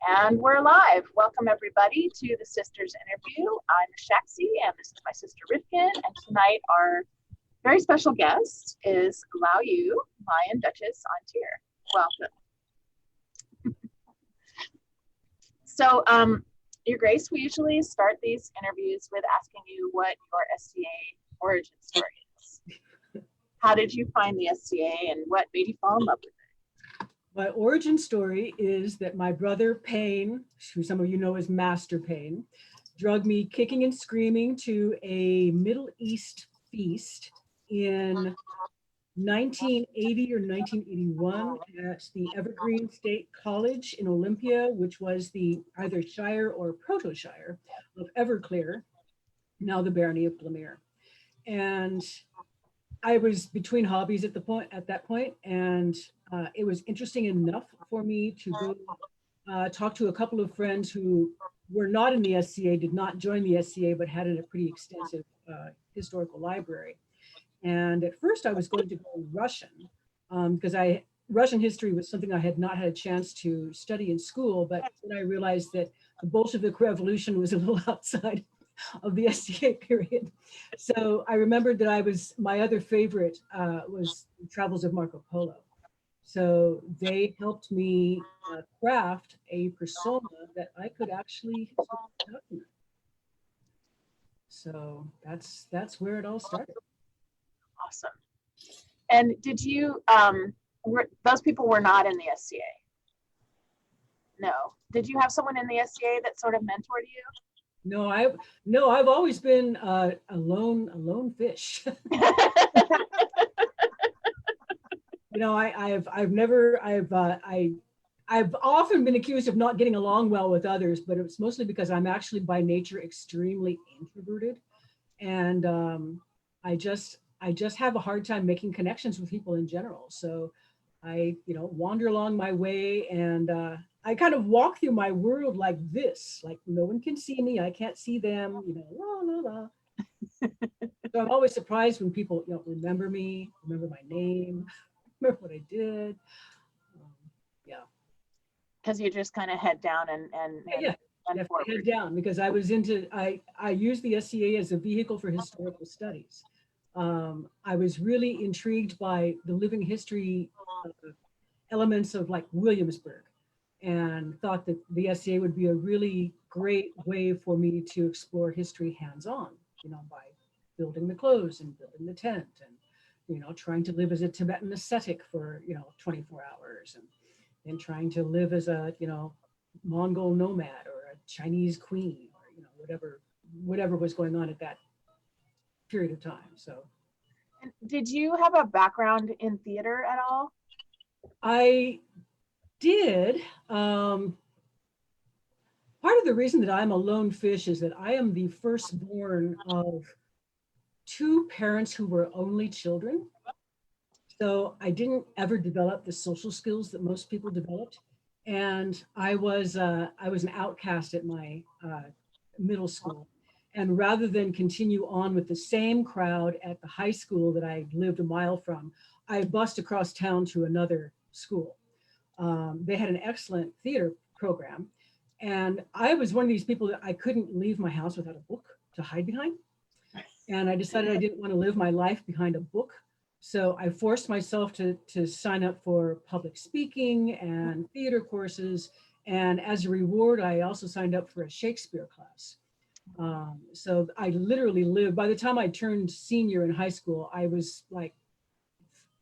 And we're live. Welcome everybody to the Sisters interview. I'm Shaxi and this is my sister Rifkin. And tonight our very special guest is Lao Yu, Mayan Duchess on tier. Welcome. So, Your Grace, we usually start these interviews with asking you what your SCA origin story is. How did you find the SCA and what made you fall in love with it? My origin story is that my brother Payne, who some of you know as Master Payne, drugged me kicking and screaming to a Middle East feast in 1980 or 1981 at the Evergreen State College in Olympia, which was the either shire or proto-shire of Everclear, now the barony of Blemere. And I was between hobbies at that point, and it was interesting enough for me to go talk to a couple of friends who were not in the SCA, did not join the SCA, but had a pretty extensive historical library. And at first I was going to go Russian because Russian history was something I had not had a chance to study in school, but then I realized that the Bolshevik Revolution was a little outside of the SCA period. So I remembered that my other favorite was Travels of Marco Polo. So they helped me craft a persona that I could actually document. So that's where it all started. Awesome. And did you, those people were not in the SCA? No. Did you have someone in the SCA that sort of mentored you? No, I've always been a lone fish. You know, I've often been accused of not getting along well with others, but it's mostly because I'm actually by nature extremely introverted, and I just have a hard time making connections with people in general. So I, wander along my way, and I kind of walk through my world like this, like no one can see me, I can't see them, la la la. So I'm always surprised when people, remember me, remember my name, remember what I did. Yeah. Because you just kind of head down and forward. Head down, because I used the SCA as a vehicle for historical studies. I was really intrigued by the living history elements of like Williamsburg, and thought that the SCA would be a really great way for me to explore history hands-on, by building the clothes and building the tent and, trying to live as a Tibetan ascetic for, 24 hours and trying to live as a, Mongol nomad or a Chinese queen or, whatever was going on at that period of time. So. And did you have a background in theater at all? I did. Part of the reason that I'm a lone fish is that I am the firstborn of two parents who were only children. So I didn't ever develop the social skills that most people developed. And I was an outcast at my middle school. And rather than continue on with the same crowd at the high school that I lived a mile from, I bussed across town to another school. They had an excellent theater program. And I was one of these people that I couldn't leave my house without a book to hide behind. And I decided I didn't want to live my life behind a book. So I forced myself to sign up for public speaking and theater courses. And as a reward, I also signed up for a Shakespeare class. So I literally lived, by the time I turned senior in high school, I was like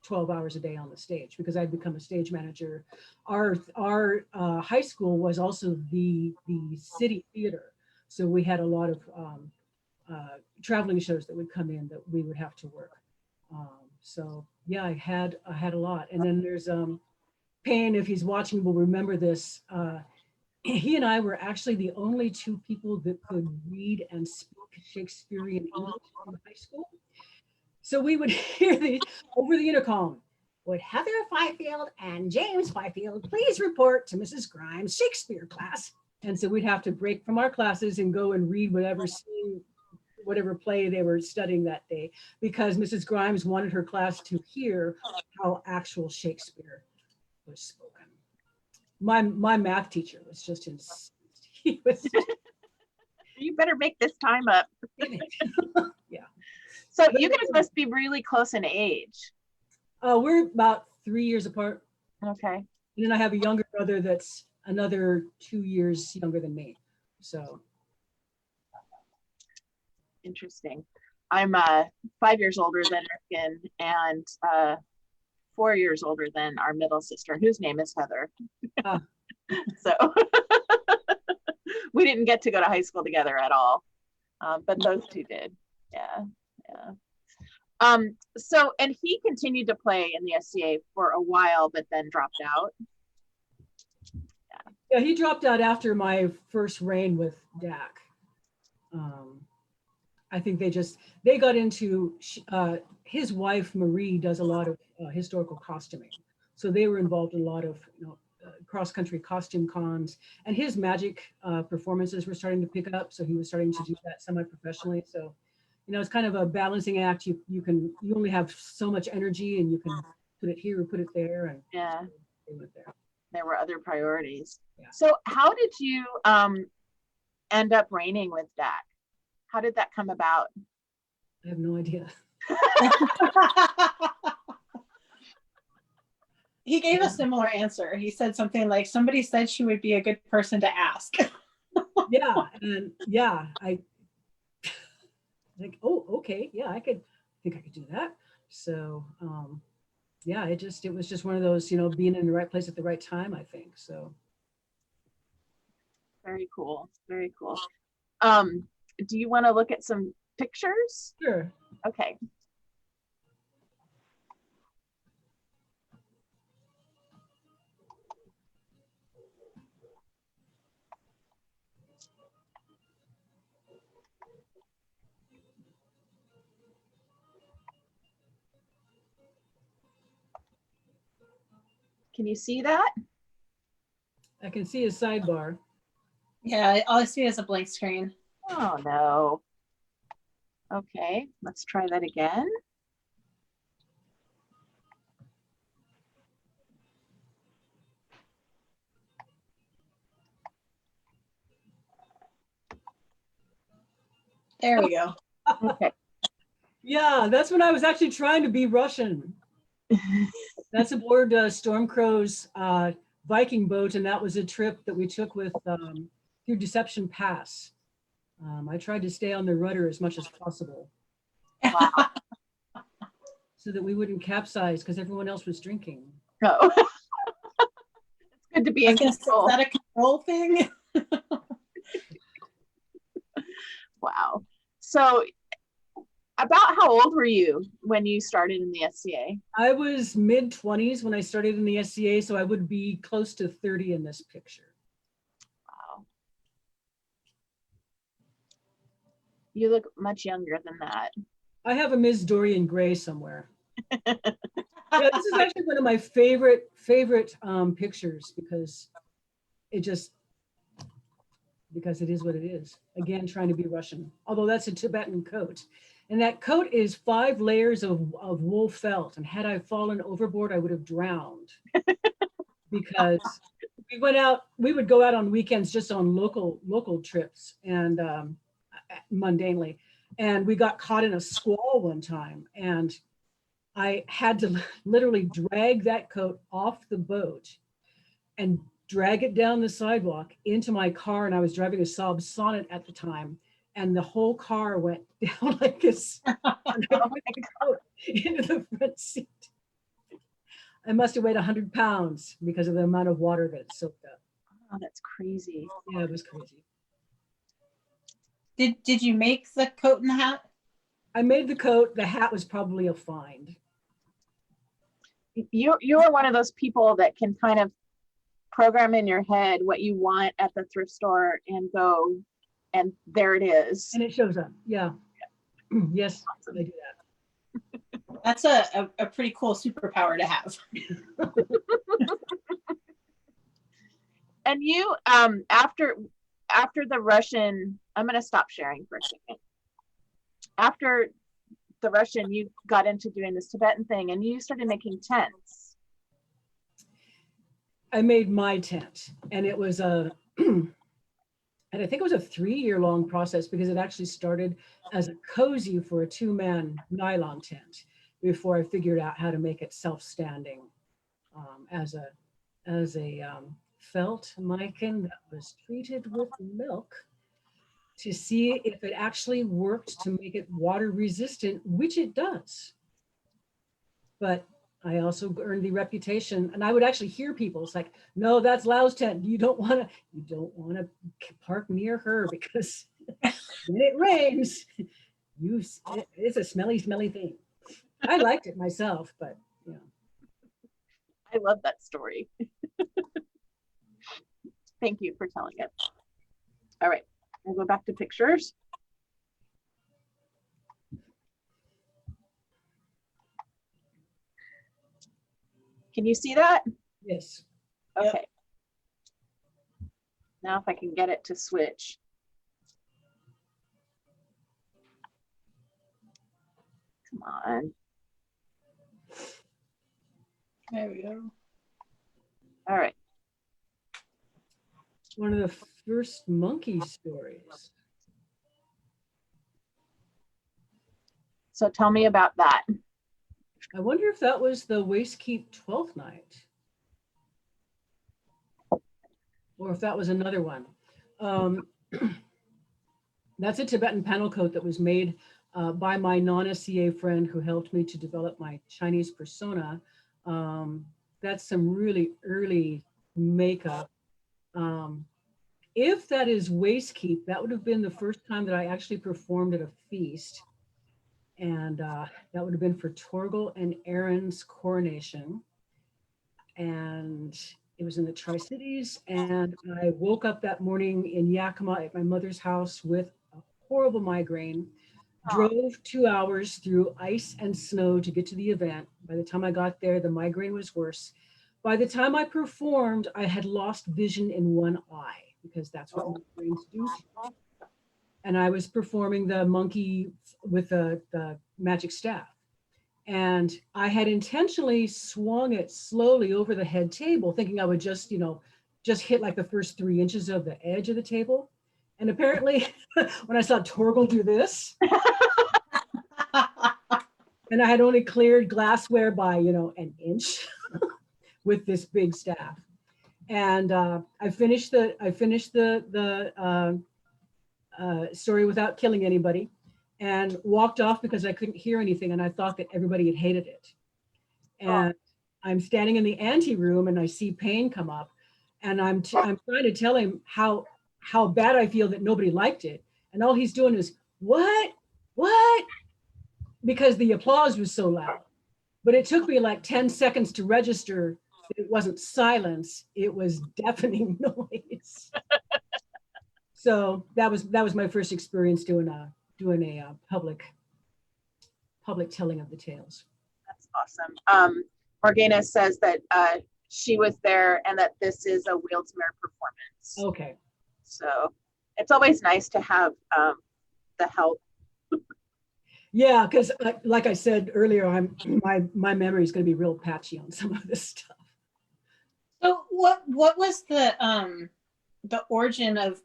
12 hours a day on the stage because I'd become a stage manager. Our high school was also the city theater. So we had a lot of traveling shows that would come in that we would have to work. So yeah, I had a lot. And then there's Payne, if he's watching, will remember this. He and I were actually the only two people that could read and speak Shakespearean English in high school. So we would hear over the intercom, would Heather Fifield and James Fifield please report to Mrs. Grimes' Shakespeare class? And so we'd have to break from our classes and go and read whatever scene, whatever play they were studying that day, because Mrs. Grimes wanted her class to hear how actual Shakespeare was spoken. my math teacher was just he was You better make this time up. yeah. So you guys must be really close in age. We're about 3 years apart. Okay. And then I have a younger brother that's another 2 years younger than me. So interesting. I'm 5 years older than Rifkin and 4 years older than our middle sister, whose name is Heather. So we didn't get to go to high school together at all, but those two did. Yeah, yeah. So, and he continued to play in the SCA for a while, but then dropped out. Yeah, he dropped out after my first reign with Dak. I think they got into, his wife Marie does a lot of historical costuming, so they were involved in a lot of cross-country costume cons, and his magic performances were starting to pick up, so he was starting to do that semi-professionally. So it's kind of a balancing act. You only have so much energy, and you can put it here or put it there, and yeah, they went there. There were other priorities. Yeah. So how did you end up reigning with Dak? How did that come about? I have no idea. He gave a similar answer. He said something like, somebody said she would be a good person to ask. Yeah, and yeah, I like, oh, okay, yeah, I think I could do that. So yeah, it was just one of those, being in the right place at the right time, I think. So very cool, very cool. Do you want to look at some pictures? Sure. Okay. Can you see that? I can see a sidebar. Yeah, all I see is a blank screen. Oh no. Okay, let's try that again. There we go. Okay. Yeah, that's when I was actually trying to be Russian. That's aboard Stormcrow's Viking boat, and that was a trip that we took with through Deception Pass. I tried to stay on the rudder as much as possible. Wow. So that we wouldn't capsize because everyone else was drinking. No. It's good to be in control. Is that a control thing? Wow. So about how old were you when you started in the SCA? I was mid-20s when I started in the SCA, so I would be close to 30 in this picture. Wow. You look much younger than that. I have a Ms. Dorian Gray somewhere. Yeah, this is actually one of my favorite pictures because it is what it is. Again, trying to be Russian, although that's a Tibetan coat. And that coat is 5 layers of wool felt. And had I fallen overboard, I would have drowned because we would go out on weekends just on local trips and mundanely. And we got caught in a squall one time. And I had to literally drag that coat off the boat and drag it down the sidewalk into my car. And I was driving a Saab Sonnet at the time. And the whole car went down like this into the front seat. I must have weighed 100 pounds because of the amount of water that it soaked up. Oh, that's crazy. Yeah, it was crazy. Did you make the coat and the hat? I made the coat. The hat was probably a find. You're one of those people that can kind of program in your head what you want at the thrift store and go, and there it is. And it shows up. Yeah. Yes, I do that. That's a pretty cool superpower to have. And you, after the Russian, I'm going to stop sharing for a second. After the Russian, you got into doing this Tibetan thing and you started making tents. I made my tent, and it was a, and I think it was a 3-year-long process because it actually started as a cozy for a 2-man nylon tent before I figured out how to make it self-standing as a felt mican that was treated with milk to see if it actually worked to make it water resistant, which it does. But I also earned the reputation, and I would actually hear people, it's like, no, that's Lau's tent. You don't want to park near her because when it rains, it's a smelly, smelly thing. I liked it myself, but yeah. I love that story. Thank you for telling it. All right, I'll go back to pictures. Can you see that? Yes. Okay. Yep. Now if I can get it to switch. Come on. There we go. All right. One of the first monkey stories. So tell me about that. I wonder if that was the Waistkeep 12th night, or if that was another one. That's a Tibetan panel coat that was made by my non-SCA friend who helped me to develop my Chinese persona. That's some really early makeup. If that is Waistkeep, that would have been the first time that I actually performed at a feast. And that would have been for Torgel and Aaron's coronation. And it was in the Tri-Cities. And I woke up that morning in Yakima at my mother's house with a horrible migraine, drove 2 hours through ice and snow to get to the event. By the time I got there, the migraine was worse. By the time I performed, I had lost vision in one eye because that's what migraines do to you. And I was performing the monkey with the magic staff. And I had intentionally swung it slowly over the head table, thinking I would just hit like the first 3 inches of the edge of the table. And apparently when I saw Torgel do this, and I had only cleared glassware by, an inch with this big staff. And I finished the story without killing anybody and walked off because I couldn't hear anything and I thought that everybody had hated it. And I'm standing in the ante room and I see Payne come up and I'm trying to tell him how bad I feel that nobody liked it. And all he's doing is, what? Because the applause was so loud. But it took me like 10 seconds to register that it wasn't silence, it was deafening noise. So that was my first experience doing a public telling of the tales. That's awesome. Morgana says that she was there and that this is a Wheelsmere performance. Okay. So it's always nice to have the help. Yeah, because like I said earlier, my memory is going to be real patchy on some of this stuff. So what was the origin of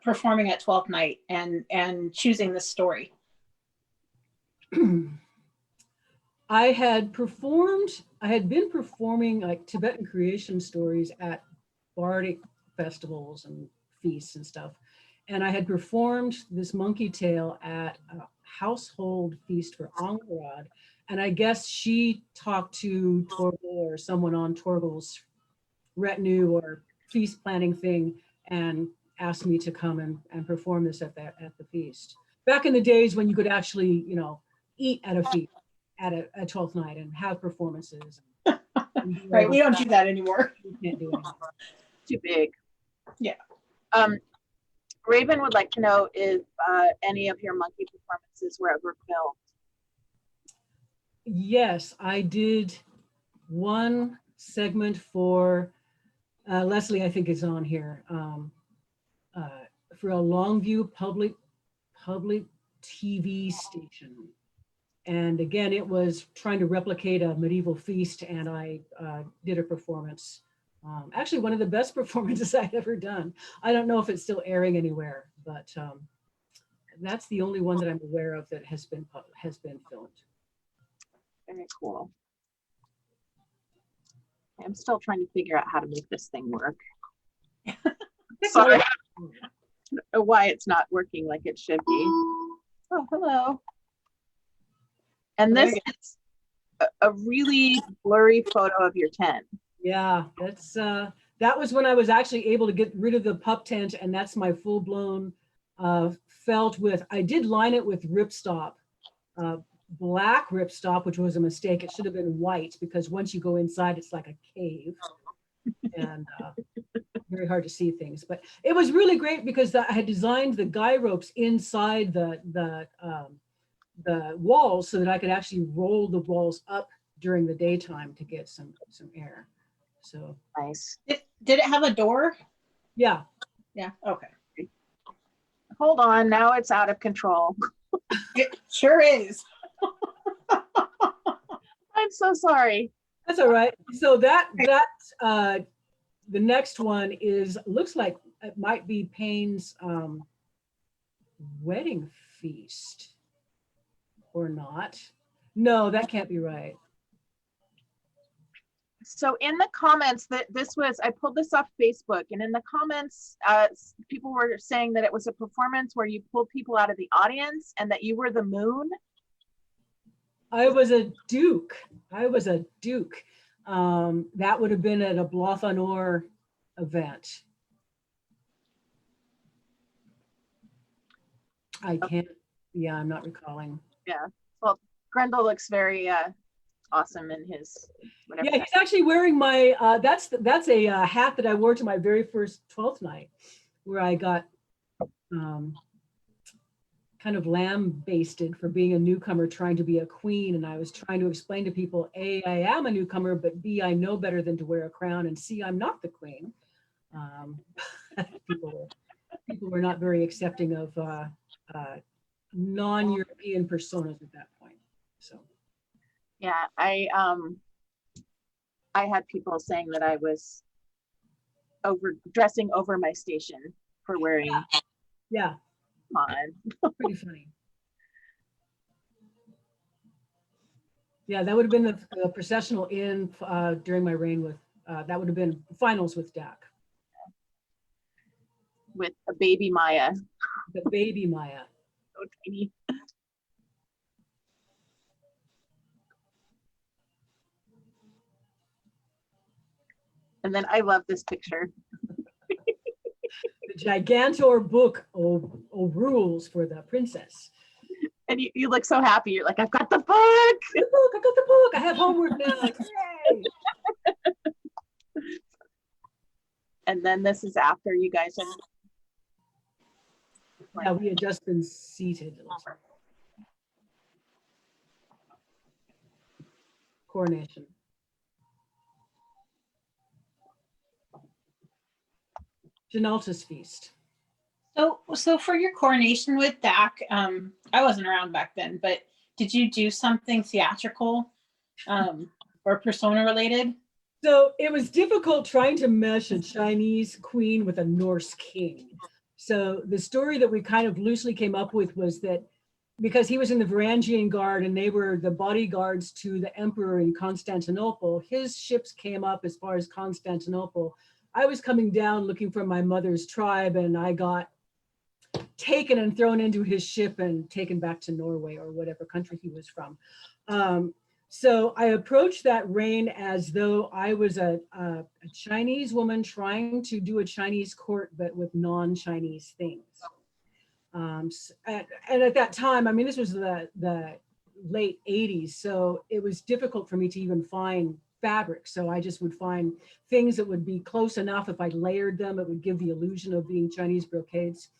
performing at 12th Night and choosing this story? I had been performing like Tibetan creation stories at bardic festivals and feasts and stuff. And I had performed this monkey tale at a household feast for Angharad. And I guess she talked to Torgel or someone on Torgel's retinue or feast planning thing and asked me to come and perform this at the feast. Back in the days when you could actually, eat at a feast at a 12th night and have performances. Right, we don't do that anymore. We can't do it anymore. Too big. Yeah. Raven would like to know if any of your monkey performances were ever filmed. Yes, I did one segment for Leslie, I think is on here, for a Longview public TV station. And again, it was trying to replicate a medieval feast, and I did a performance. Actually, one of the best performances I'd ever done. I don't know if it's still airing anywhere, but that's the only one that I'm aware of that has been filmed. Very cool. I'm still trying to figure out how to make this thing work. Sorry. I don't know why it's not working like it should be. Oh, hello. And this is a really blurry photo of your tent. Yeah, that's that was when I was actually able to get rid of the pup tent, and that's my full-blown felt with, I did line it with ripstop, black ripstop, which was a mistake. It should have been white, because once you go inside, it's like a cave and very hard to see things. But it was really great because I had designed the guy ropes inside the walls so that I could actually roll the walls up during the daytime to get some air. So nice. Did it have a door? Yeah. Yeah. Okay. Hold on. Now it's out of control. It sure is. I'm so sorry. That's all right. So that the next one looks like it might be Payne's wedding feast or not. No, that can't be right. So in the comments I pulled this off Facebook, and in the comments, people were saying that it was a performance where you pulled people out of the audience and that you were the moon. I was a duke. That would have been at a Blathanor event. I'm not recalling. Yeah. Well, Grendel looks very awesome in his whatever. Yeah, he's actually wearing my that's a hat that I wore to my very first 12th night, where I got kind of lambasted for being a newcomer trying to be a queen, and I was trying to explain to people, A, I am a newcomer, but B, I know better than to wear a crown, and C, I'm not the queen. People were not very accepting of non-European personas at that point. So yeah, I had people saying that I was dressing over my station for wearing. Yeah. Pretty funny. Yeah, that would have been the processional in during my reign with, that would have been finals with Dak. With a baby Maya. The baby Maya. So tiny. And then I love this picture. The Gigantor book of rules for the princess. And you look so happy. You're like, I've got the book. I got the book. I have homework now. Yay. And then this is after you guys have. Yeah, we had just been seated. Coronation. Janalta's feast. So for your coronation with Dak, I wasn't around back then, but did you do something theatrical or persona related? So it was difficult trying to mesh a Chinese queen with a Norse king. So the story that we kind of loosely came up with was that because he was in the Varangian Guard and they were the bodyguards to the emperor in Constantinople, his ships came up as far as Constantinople. I was coming down looking for my mother's tribe, and I got taken and thrown into his ship and taken back to Norway or whatever country he was from. So I approached that reign as though I was a Chinese woman trying to do a Chinese court, but with non-Chinese things. And at that time, I mean, this was the late 80s, so it was difficult for me to even find fabric. So I just would find things that would be close enough. If I layered them, it would give the illusion of being Chinese brocades.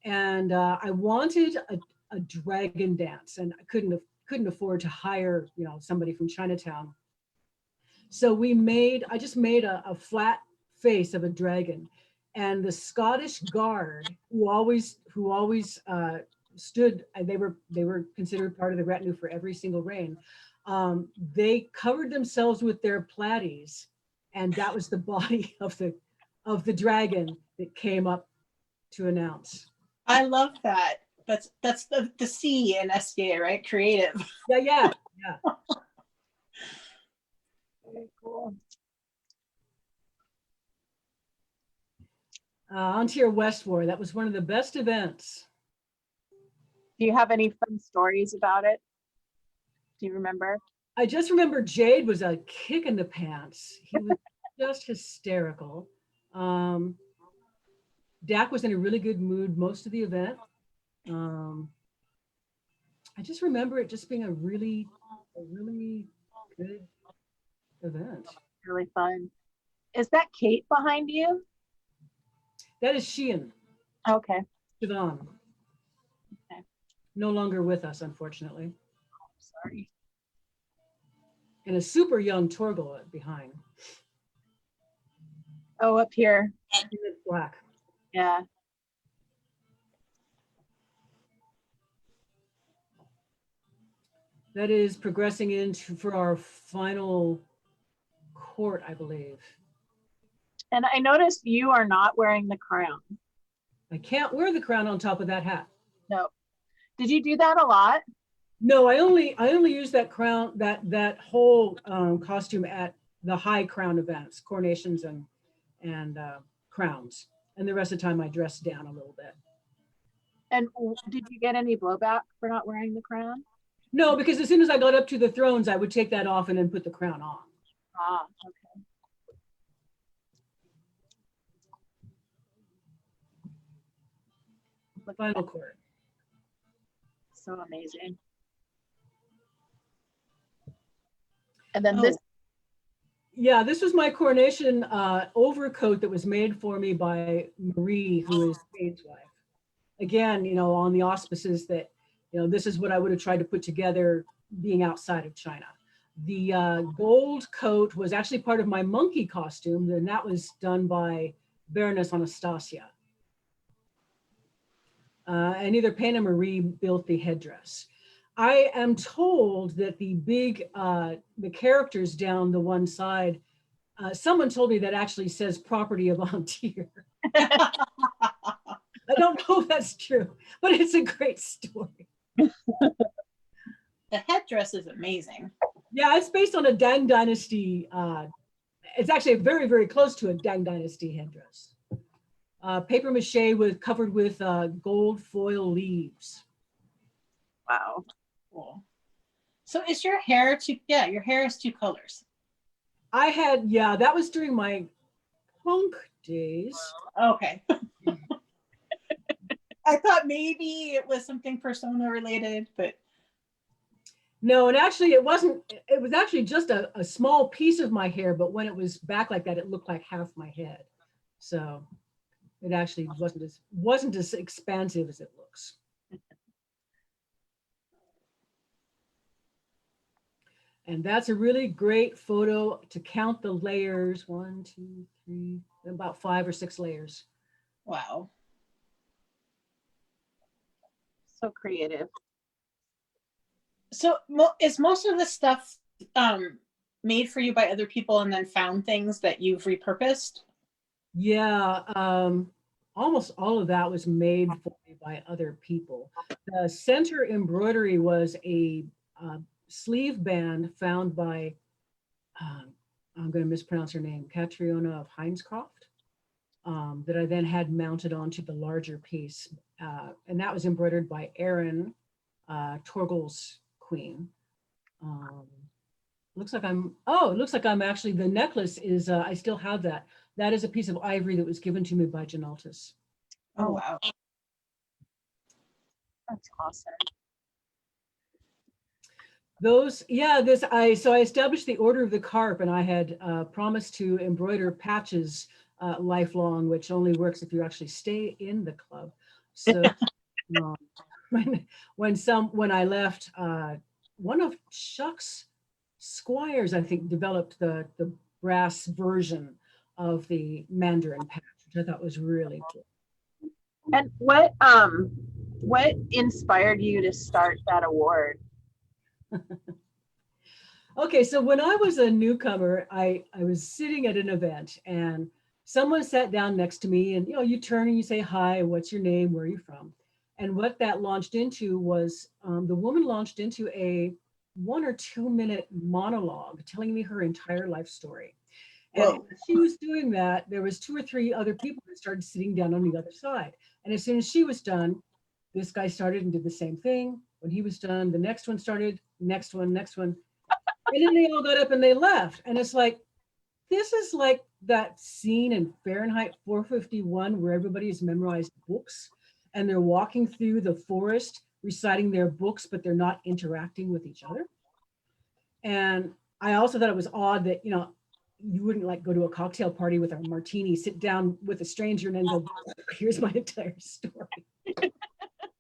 And I wanted a dragon dance, and I couldn't afford to hire, somebody from Chinatown. So I just made a flat face of a dragon, and the Scottish Guard, who always stood, and they were considered part of the retinue for every single reign. They covered themselves with their platies, and that was the body of the dragon that came up to announce. I love that. That's the C in SDA, right? Creative. Yeah. Very cool. On to your West War. That was one of the best events. Do you have any fun stories about it? Do you remember? I just remember Jade was a kick in the pants. He was just hysterical. Dak was in a really good mood most of the event. I just remember it just being a really good event. Really fun. Is that Kate behind you? That is Sheehan. Okay. Siobhan. Okay. No longer with us, unfortunately. Sorry. And a super young Torgal behind. Oh, up here. Black. Yeah. That is progressing into for our final court, I believe. And I noticed you are not wearing the crown. I can't wear the crown on top of that hat. No. Did you do that a lot? No, I only use that crown, that whole costume at the high crown events, coronations and crowns. And the rest of the time I dress down a little bit. And did you get any blowback for not wearing the crown? No, because as soon as I got up to the thrones, I would take that off and then put the crown on. Ah, okay. The final court. So amazing. And then this. Yeah, this was my coronation overcoat that was made for me by Marie, who is Jade's wife. Again, on the auspices that, this is what I would have tried to put together being outside of China. The gold coat was actually part of my monkey costume, and that was done by Baroness Anastasia. And either Payne or Marie built the headdress. I am told that the the characters down the one side, someone told me that actually says property of Antir. I don't know if that's true, but it's a great story. The headdress is amazing. Yeah, it's based on a Dang Dynasty. It's actually very, very close to a Dang Dynasty headdress. Paper mache covered with gold foil leaves. Wow. Cool. So is your hair your hair is two colors. That was during my punk days. Okay. I thought maybe it was something persona related, but. No, and actually it wasn't, it was actually just a small piece of my hair, but when it was back like that, it looked like half my head. So it actually wasn't as expansive as it looks. And that's a really great photo to count the layers. 1, 2, 3, about 5 or 6 layers. Wow. So creative. So is most of the stuff made for you by other people and then found things that you've repurposed? Yeah, almost all of that was made for me by other people. The center embroidery was a sleeve band found by, I'm going to mispronounce her name, Catriona of Heinscroft, that I then had mounted onto the larger piece. And that was embroidered by Erin, Torgal's queen. Looks like I'm actually, the necklace is, I still have that. That is a piece of ivory that was given to me by Janaltis. Oh, wow. That's awesome. So I established the Order of the Carp, and I had promised to embroider patches lifelong, which only works if you actually stay in the club. So when I left, one of Chuck's squires, I think, developed the brass version of the Mandarin patch, which I thought was really cool. And what what inspired you to start that award? Okay, so when I was a newcomer, I was sitting at an event and someone sat down next to me, and you turn and you say, hi, what's your name? Where are you from? And what that launched into was the woman launched into a 1 or 2 minute monologue telling me her entire life story. And Whoa. as she was doing that, there was 2 or 3 other people that started sitting down on the other side. And as soon as she was done, this guy started and did the same thing. When he was done, the next one started, next one. And then they all got up and they left. And it's like, this is like that scene in Fahrenheit 451 where everybody's memorized books and they're walking through the forest reciting their books, but they're not interacting with each other. And I also thought it was odd that, you wouldn't like go to a cocktail party with a martini, sit down with a stranger and then go, here's my entire story.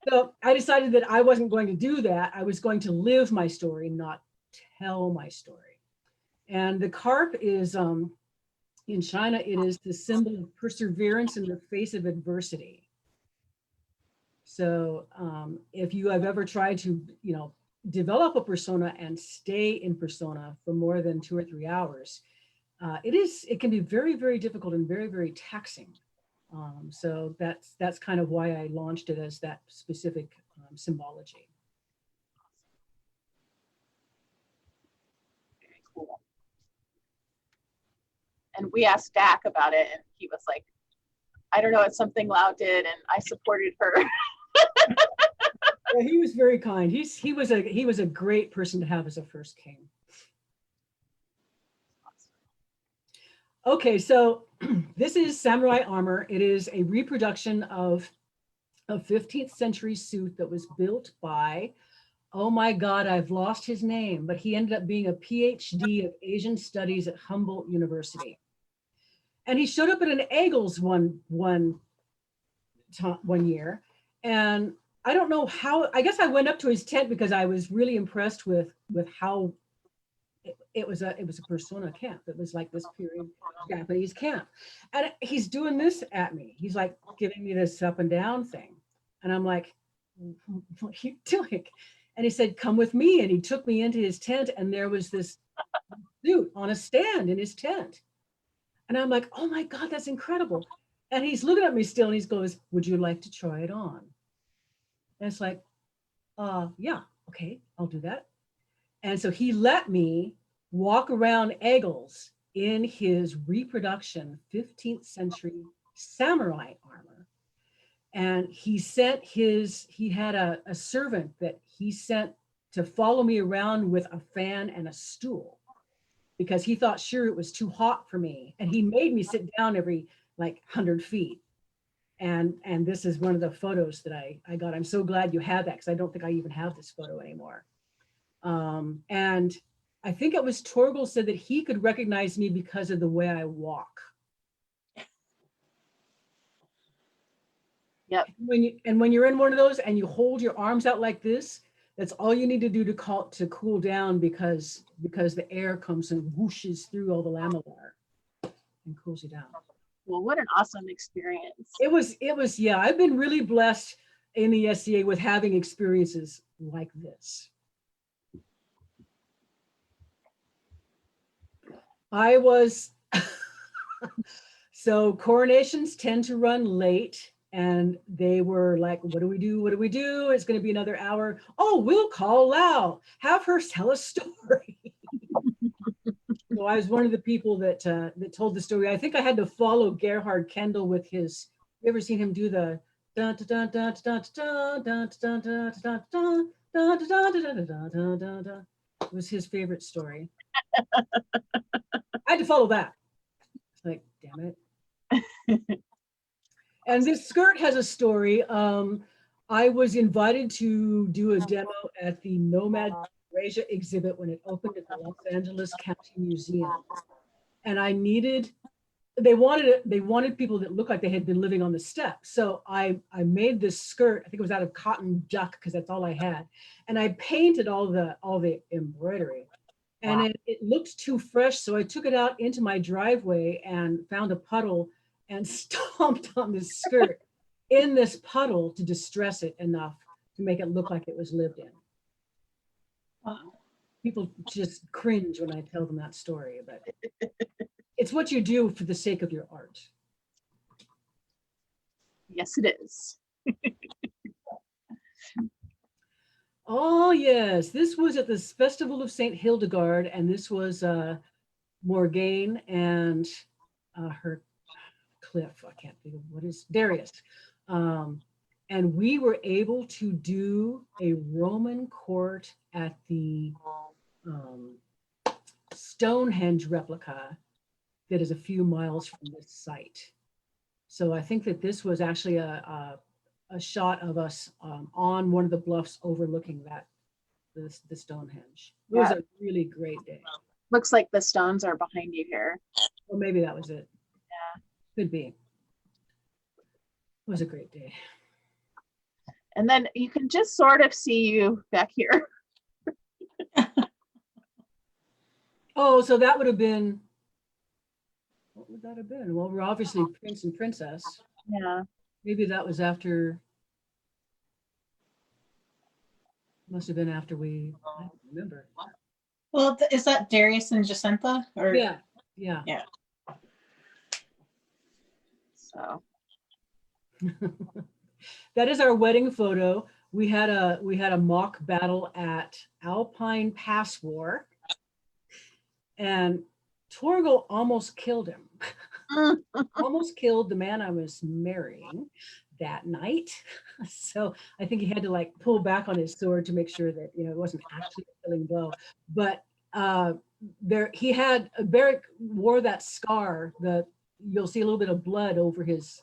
So I decided that I wasn't going to do that. I was going to live my story, not tell my story. And the carp is, in China, it is the symbol of perseverance in the face of adversity. So if you have ever tried to, develop a persona and stay in persona for more than 2 or 3 hours, it can be very, very difficult and very, very taxing. So that's kind of why I launched it as that specific symbology. Very cool. And we asked Dak about it, and he was like, I don't know, it's something Lao did, and I supported her. Yeah, he was very kind. He was a great person to have as a first king. Okay, so this is samurai armor. It is a reproduction of a 15th century suit that was built by, oh my God, I've lost his name, but he ended up being a PhD of Asian studies at Humboldt University. And he showed up at an Eagles one year. And I don't know how, I guess I went up to his tent because I was really impressed with how it was a persona camp. It was like this period Japanese camp. And he's doing this at me. He's like giving me this up and down thing. And I'm like, what are you doing? And he said, come with me. And he took me into his tent and there was this suit on a stand in his tent. And I'm like, oh my God, that's incredible. And he's looking at me still and he goes, would you like to try it on? And it's like, yeah, okay, I'll do that. And so he let me walk around Eagles in his reproduction 15th century samurai armor. And he had a servant that he sent to follow me around with a fan and a stool because he thought sure it was too hot for me. And he made me sit down every like 100 feet. And this is one of the photos that I got. I'm so glad you have that because I don't think I even have this photo anymore. And I think it was Torgel said that he could recognize me because of the way I walk. Yep. When you're in one of those and you hold your arms out like this, that's all you need to do to cool down because the air comes and whooshes through all the lamellar and cools you down. Well, what an awesome experience. It was, yeah, I've been really blessed in the SCA with having experiences like this. I was, so coronations tend to run late and they were like, what do we do? What do we do? It's going to be another hour. Oh, we'll call Lao, have her tell a story. So I was one of the people that told the story. I think I had to follow Gerhard Kendall with his, you ever seen him do the dun dun dun dun dun dun dun dun dun dun dun dun dun dun dun dun. It was his favorite story. I had to follow that. It's like, damn it. And this skirt has a story. I was invited to do a demo at the Nomad Eurasia exhibit when it opened at the Los Angeles County Museum. And they wanted people that looked like they had been living on the steppes. So I made this skirt, I think it was out of cotton duck because that's all I had. And I painted all the embroidery. And it looked too fresh, so I took it out into my driveway and found a puddle and stomped on this skirt. in this puddle to distress it enough to make it look like it was lived in. Wow. People just cringe when I tell them that story, but it's what you do for the sake of your art. Yes, it is. Oh yes, this was at this Festival of St. Hildegard, and this was Morgane and her Cliff. I can't think of what is Darius. And we were able to do a Roman court at the Stonehenge replica that is a few miles from this site. So I think that this was actually a shot of us on one of the bluffs overlooking the Stonehenge. It was a really great day. Looks like the stones are behind you here. Or maybe that was it. Yeah. Could be. It was a great day. And then you can just sort of see you back here. Oh, so that would have been, what would that have been? Well, we're obviously Prince and Princess. Yeah. Maybe that was after, must have been after I don't remember. Well, is that Darius and Jacinta? Or Yeah. So That is our wedding photo. We had a mock battle at Alpine Pass War, and Torgo almost killed him. Almost killed the man I was marrying that night. So I think he had to like pull back on his sword to make sure that it wasn't actually a killing blow. But Beric wore that scar that you'll see a little bit of blood over his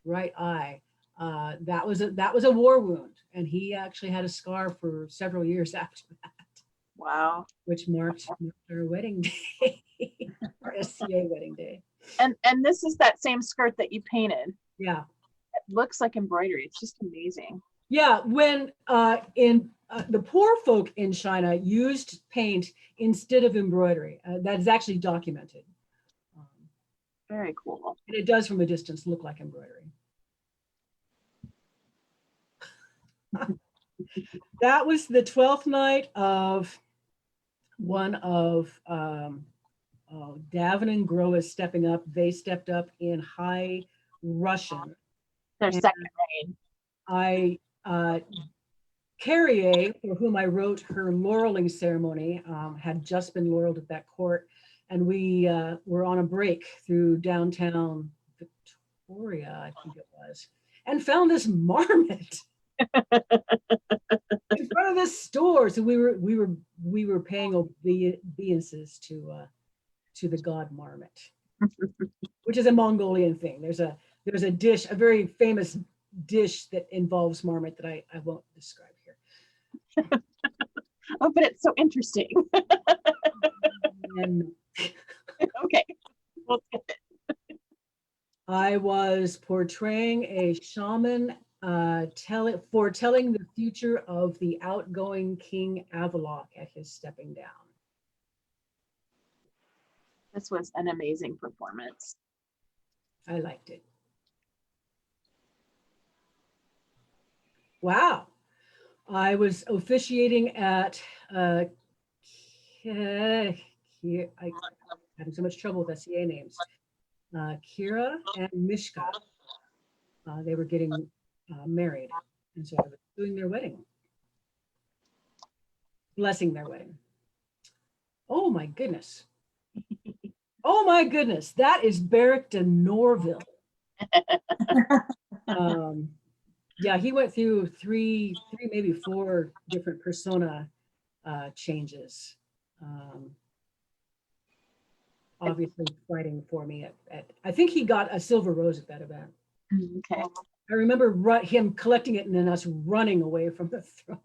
right eye. That was a war wound, and he actually had a scar for several years after that. wow. Which marked our wedding day, our SCA wedding day. And this is that same skirt that you painted. Yeah. It looks like embroidery. It's just amazing. Yeah, when the poor folk in China used paint instead of embroidery. That is actually documented. Very cool. And it does from a distance look like embroidery. That was the 12th night of one of Davin and Groa stepping up. They stepped up in High Russian. Their second reign. Carrier, for whom I wrote her laureling ceremony, had just been laureled at that court, and we were on a break through downtown Victoria, I think it was, and found this marmot in front of this store. So we were paying obeisances to the god marmot, which is a Mongolian thing. There's a dish, a very famous dish that involves marmot that I won't describe here. Oh, but it's so interesting. And okay. We'll skip it. I was portraying a shaman foretelling the future of the outgoing King Avalok at his stepping down. This was an amazing performance. I liked it. Wow. I was officiating at I'm having so much trouble with SCA names. Kira and Mishka. They were getting married, and so I was doing their wedding, blessing their wedding. Oh my goodness. Oh my goodness, that is Beric de Norville. Yeah, he went through three, maybe four different persona changes. Obviously fighting for me I think he got a silver rose at that event. Okay. I remember him collecting it and then us running away from the throne.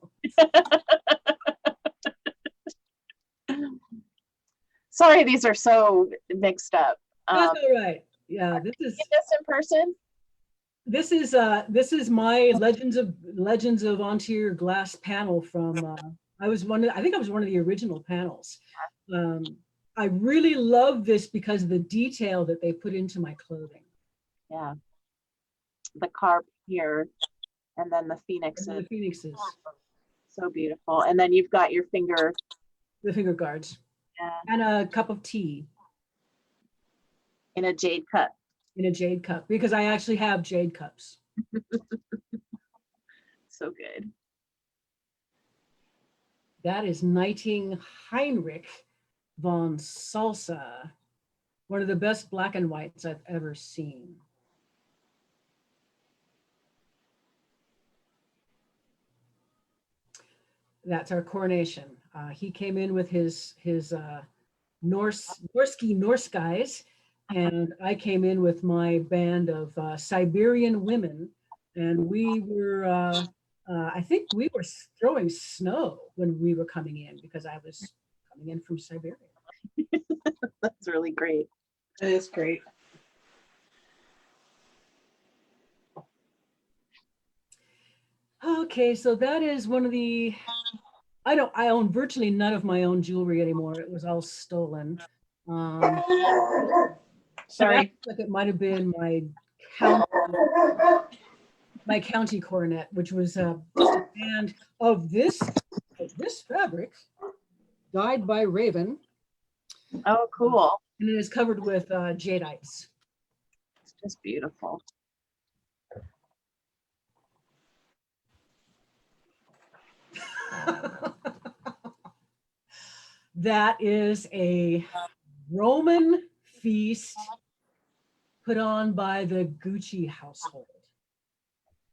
Sorry, these are so mixed up. That's all right. Yeah, this is in person. This is my Legends of Ontir glass panel from. I think I was one of the original panels. I really love this because of the detail that they put into my clothing. Yeah. The carved here, and then the And phoenixes. the phoenixes, So beautiful. And then you've got your finger. the finger guards, Yeah, and a cup of tea in a jade cup. in a jade cup, because I actually have jade cups. So good. That is Knighting Heinrich von Salsa, one of the best black and whites I've ever seen. That's our coronation. He came in with his Norse guys, and I came in with my band of Siberian women, and we were I think we were throwing snow when we were coming in, because I was coming in from Siberia. That's really great. It is great. Okay, so that is one of the, I own virtually none of my own jewelry anymore. It was all stolen. Sorry. Like it might have been my county coronet, which was just a band of this fabric, dyed by Raven, Oh, cool. and it is covered with jadeite. It's just beautiful. That is a Roman feast put on by the Gucci household.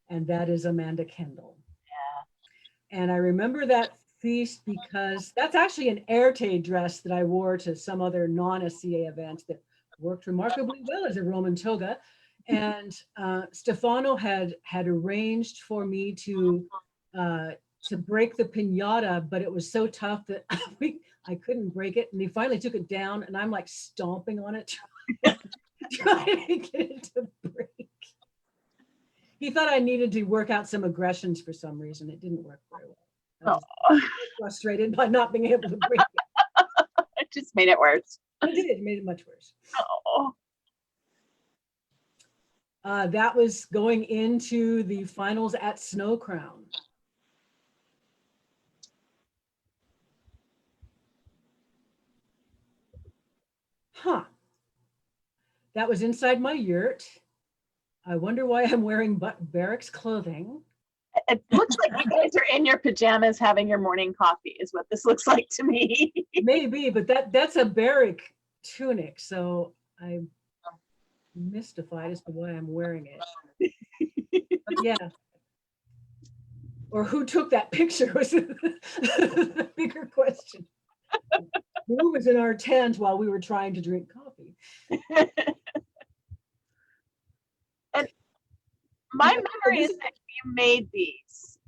And that is Amanda Kendall. Yeah. And I remember that feast because that's actually an Erte dress that I wore to some other non-SCA event that worked remarkably well as a Roman toga. And Stefano had arranged for me to break the piñata, but it was so tough that I couldn't break it. And he finally took it down, and I'm like stomping on it, trying to get it to break. He thought I needed to work out some aggressions for some reason. It didn't work very well. I was frustrated by not being able to break it. It just made it worse. It did. It made it much worse. Oh. That was going into the finals at Snow Crown. Huh. That was inside my yurt. I wonder why I'm wearing barracks clothing. It looks like you guys are in your pajamas having your morning coffee is what this looks like to me. Maybe, but that's a barrack tunic, so I'm mystified as to why I'm wearing it. But yeah. Or who took that picture was the bigger question. Who was in our tent while we were trying to drink coffee? And my memory is that you made these.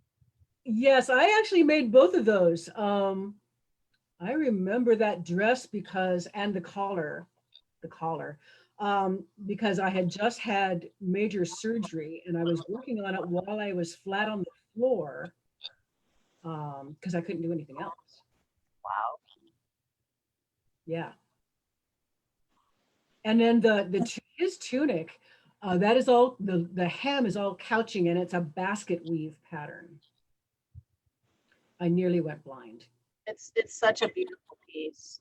Yes, I actually made both of those. I remember that dress because, and the collar, because I had just had major surgery and I was working on it while I was flat on the floor, because I couldn't do anything else. Wow. Yeah. And then his tunic, that is all, the hem is all couching, and it's a basket weave pattern. I nearly went blind. It's such a beautiful piece.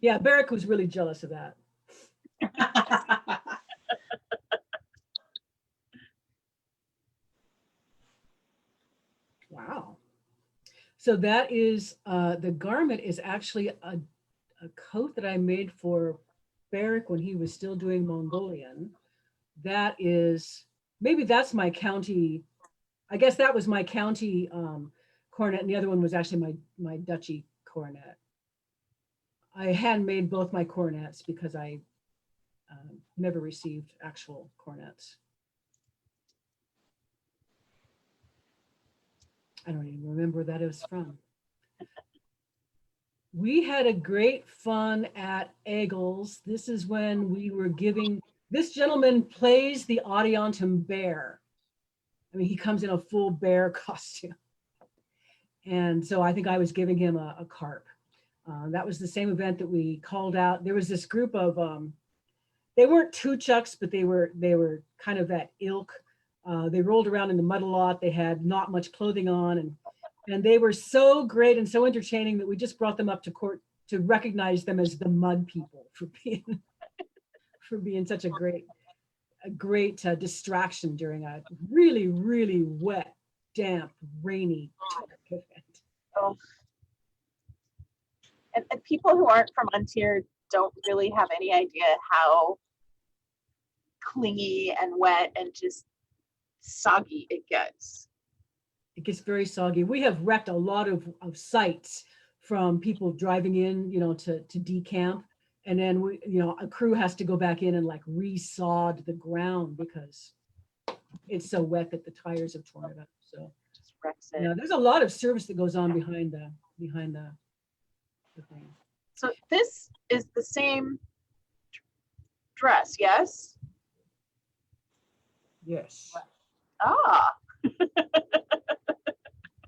Yeah, Barrick was really jealous of that. Wow. So that is, the garment is actually a coat that I made for Barrick when he was still doing Mongolian. That is, maybe that's my county, I guess that was my county coronet, and the other one was actually my duchy coronet. I handmade both my coronets because I never received actual coronets. I don't even remember where that is from. We had a great fun at Eggles. This is when we were giving, this gentleman plays the Adiantum bear. I mean, he comes in a full bear costume. And so I think I was giving him a carp. That was the same event that we called out. There was this group of they weren't two chucks, but they were kind of that ilk. They rolled around in the mud a lot. They had not much clothing on, and they were so great and so entertaining that we just brought them up to court to recognize them as the mud people for being such a great distraction during a really, really wet, damp, rainy event. Oh. And people who aren't from Ontario don't really have any idea how clingy and wet and just soggy it gets. It gets very soggy. We have wrecked a lot of sites from people driving in, to decamp. And then a crew has to go back in and like resod the ground because it's so wet that the tires have torn it up. So just wrecks it. There's a lot of service that goes on behind the thing. So this is the same dress, yes? Yes. Ah.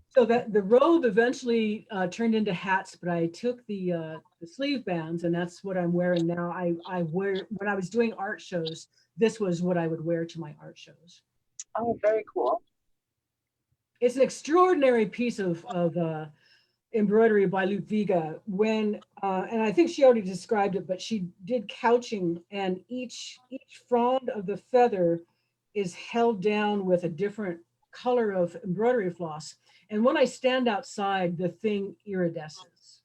So that the robe eventually turned into hats, but I took the sleeve bands, and that's what I'm wearing now. I wear, when I was doing art shows, this was what I would wear to my art shows. Oh, very cool. It's an extraordinary piece of embroidery by Ludwiga. And I think she already described it, but she did couching, and each frond of the feather is held down with a different color of embroidery floss. And when I stand outside, the thing iridesces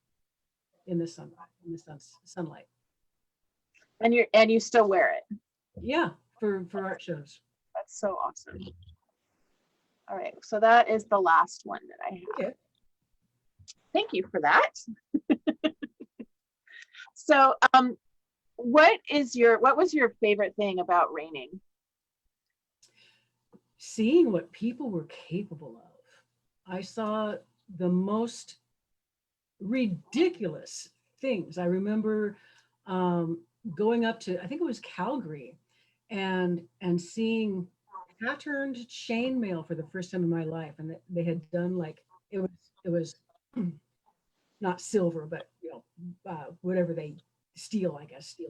in the sunlight. And you still wear it? Yeah, for art shows. That's so awesome. All right, so that is the last one that I have. Okay. Thank you for that. So, what was your favorite thing about raining? Seeing what people were capable of. I saw the most ridiculous things. I remember going up to, I think it was Calgary, and seeing patterned chainmail for the first time in my life. And they had done like, it was not silver, but whatever steel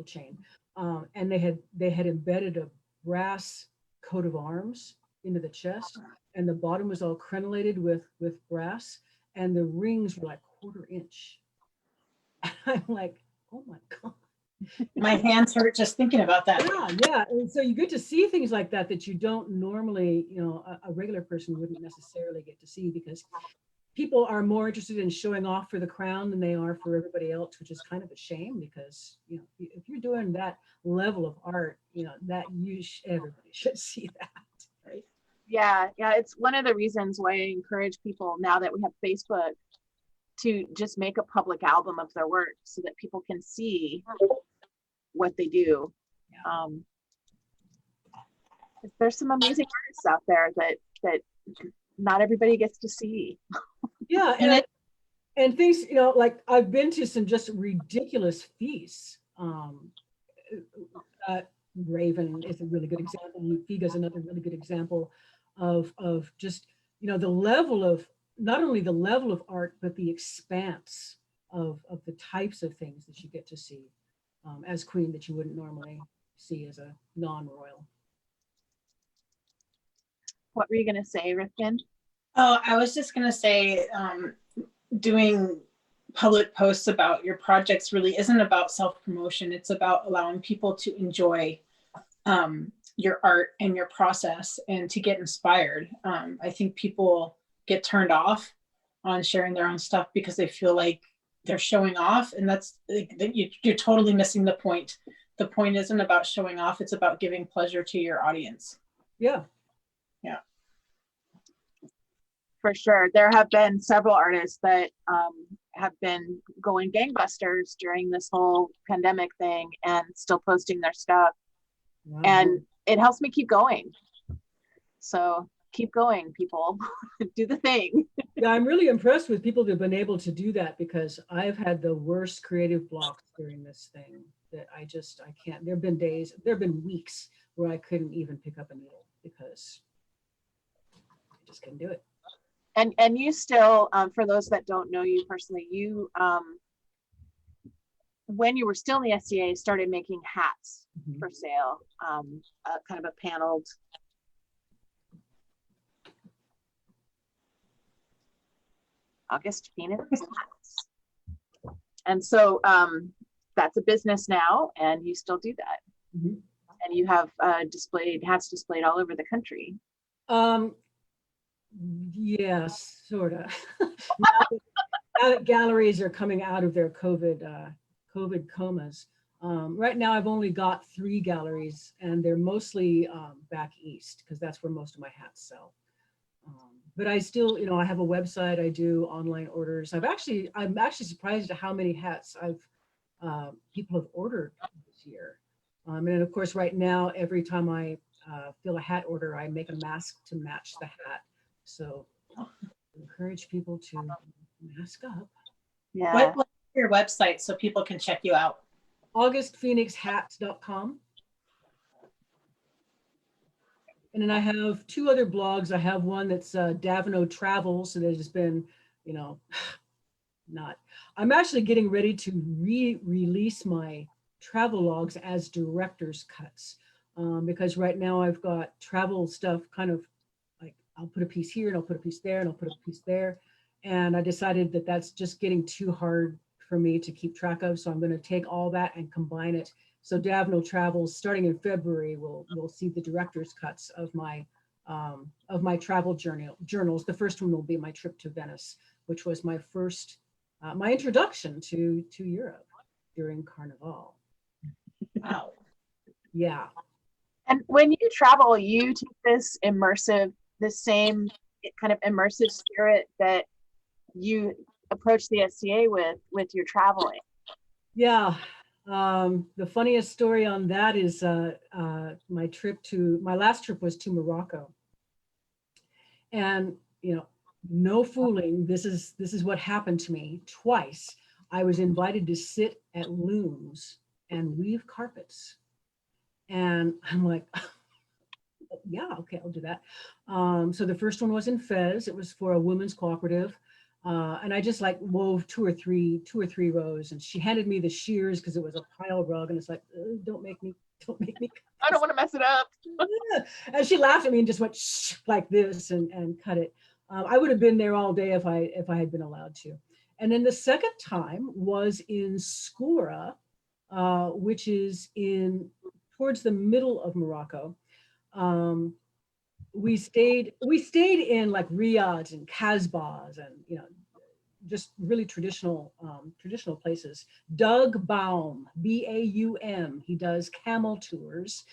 chain. And they had embedded a brass coat of arms into the chest, and the bottom was all crenellated with brass, and the rings were like 1/4 inch. I'm like, oh my God. My hands hurt just thinking about that. Yeah. And so you get to see things like that you don't normally, a regular person wouldn't necessarily get to see, because people are more interested in showing off for the crown than they are for everybody else, which is kind of a shame, because if you're doing that level of art, that everybody should see that, right? Yeah, it's one of the reasons why I encourage people, now that we have Facebook, to just make a public album of their work so that people can see what they do. Yeah. There's some amazing artists out there that not everybody gets to see. Yeah, and things, like I've been to some just ridiculous feasts. Raven is a really good example. Figa is another really good example of just, the level of, not only the level of art, but the expanse of the types of things that you get to see as queen that you wouldn't normally see as a non-royal. What were you going to say, Rifkin? Oh, I was just going to say, doing public posts about your projects really isn't about self-promotion. It's about allowing people to enjoy your art and your process and to get inspired. I think people get turned off on sharing their own stuff because they feel like they're showing off, and you're totally missing the point. The point isn't about showing off, it's about giving pleasure to your audience. Yeah. For sure. There have been several artists that have been going gangbusters during this whole pandemic thing and still posting their stuff. Wow. And it helps me keep going. So keep going, people. Do the thing. Yeah, I'm really impressed with people that have been able to do that, because I've had the worst creative blocks during this thing that I can't. There have been days, there have been weeks where I couldn't even pick up a needle because I just couldn't do it. And you still, for those that don't know you personally, you when you were still in the SCA, started making hats Mhm. for sale, kind of a paneled. August Phoenix hats. And so that's a business now, and you still do that. Mhm. And you have hats displayed all over the country. Yes, sort of. Now that galleries are coming out of their COVID comas. Right now, I've only got 3 galleries, and they're mostly back east because that's where most of my hats sell. But I still, I have a website. I do online orders. I'm actually surprised at how many hats people have ordered this year. And of course, right now, every time I fill a hat order, I make a mask to match the hat. So I encourage people to mask up. Yeah. What's your website so people can check you out? AugustPhoenixHats.com. And then I have 2 other blogs. I have one that's Davino Travels, and it has been, I'm actually getting ready to release my travel logs as director's cuts, because right now I've got travel stuff kind of like I'll put a piece here and I'll put a piece there and I'll put a piece there. And I decided that that's just getting too hard for me to keep track of. So I'm going to take all that and combine it. So Davino Travels, starting in February, we'll see the director's cuts of my travel journals. The first one will be my trip to Venice, which was my first, my introduction to Europe during Carnival. Wow. Yeah. And when you travel, you take the same kind of immersive spirit that you approach the SCA with your traveling. Yeah. The funniest story on that is my last trip was to Morocco. And, no fooling, this is what happened to me twice. I was invited to sit at looms and weave carpets. And I'm like, yeah, okay, I'll do that. So the first one was in Fez. It was for a women's cooperative. And I just like wove two or three rows, and she handed me the shears because it was a pile rug, and it's like, don't make me. I don't want to mess it up. And she laughed at me and just went shh, like this and cut it. I would have been there all day if I had been allowed to. And then the second time was in Skoura, which is towards the middle of Morocco. We stayed in like riads and kasbahs and just really traditional places. Doug Baum, Baum, he does camel tours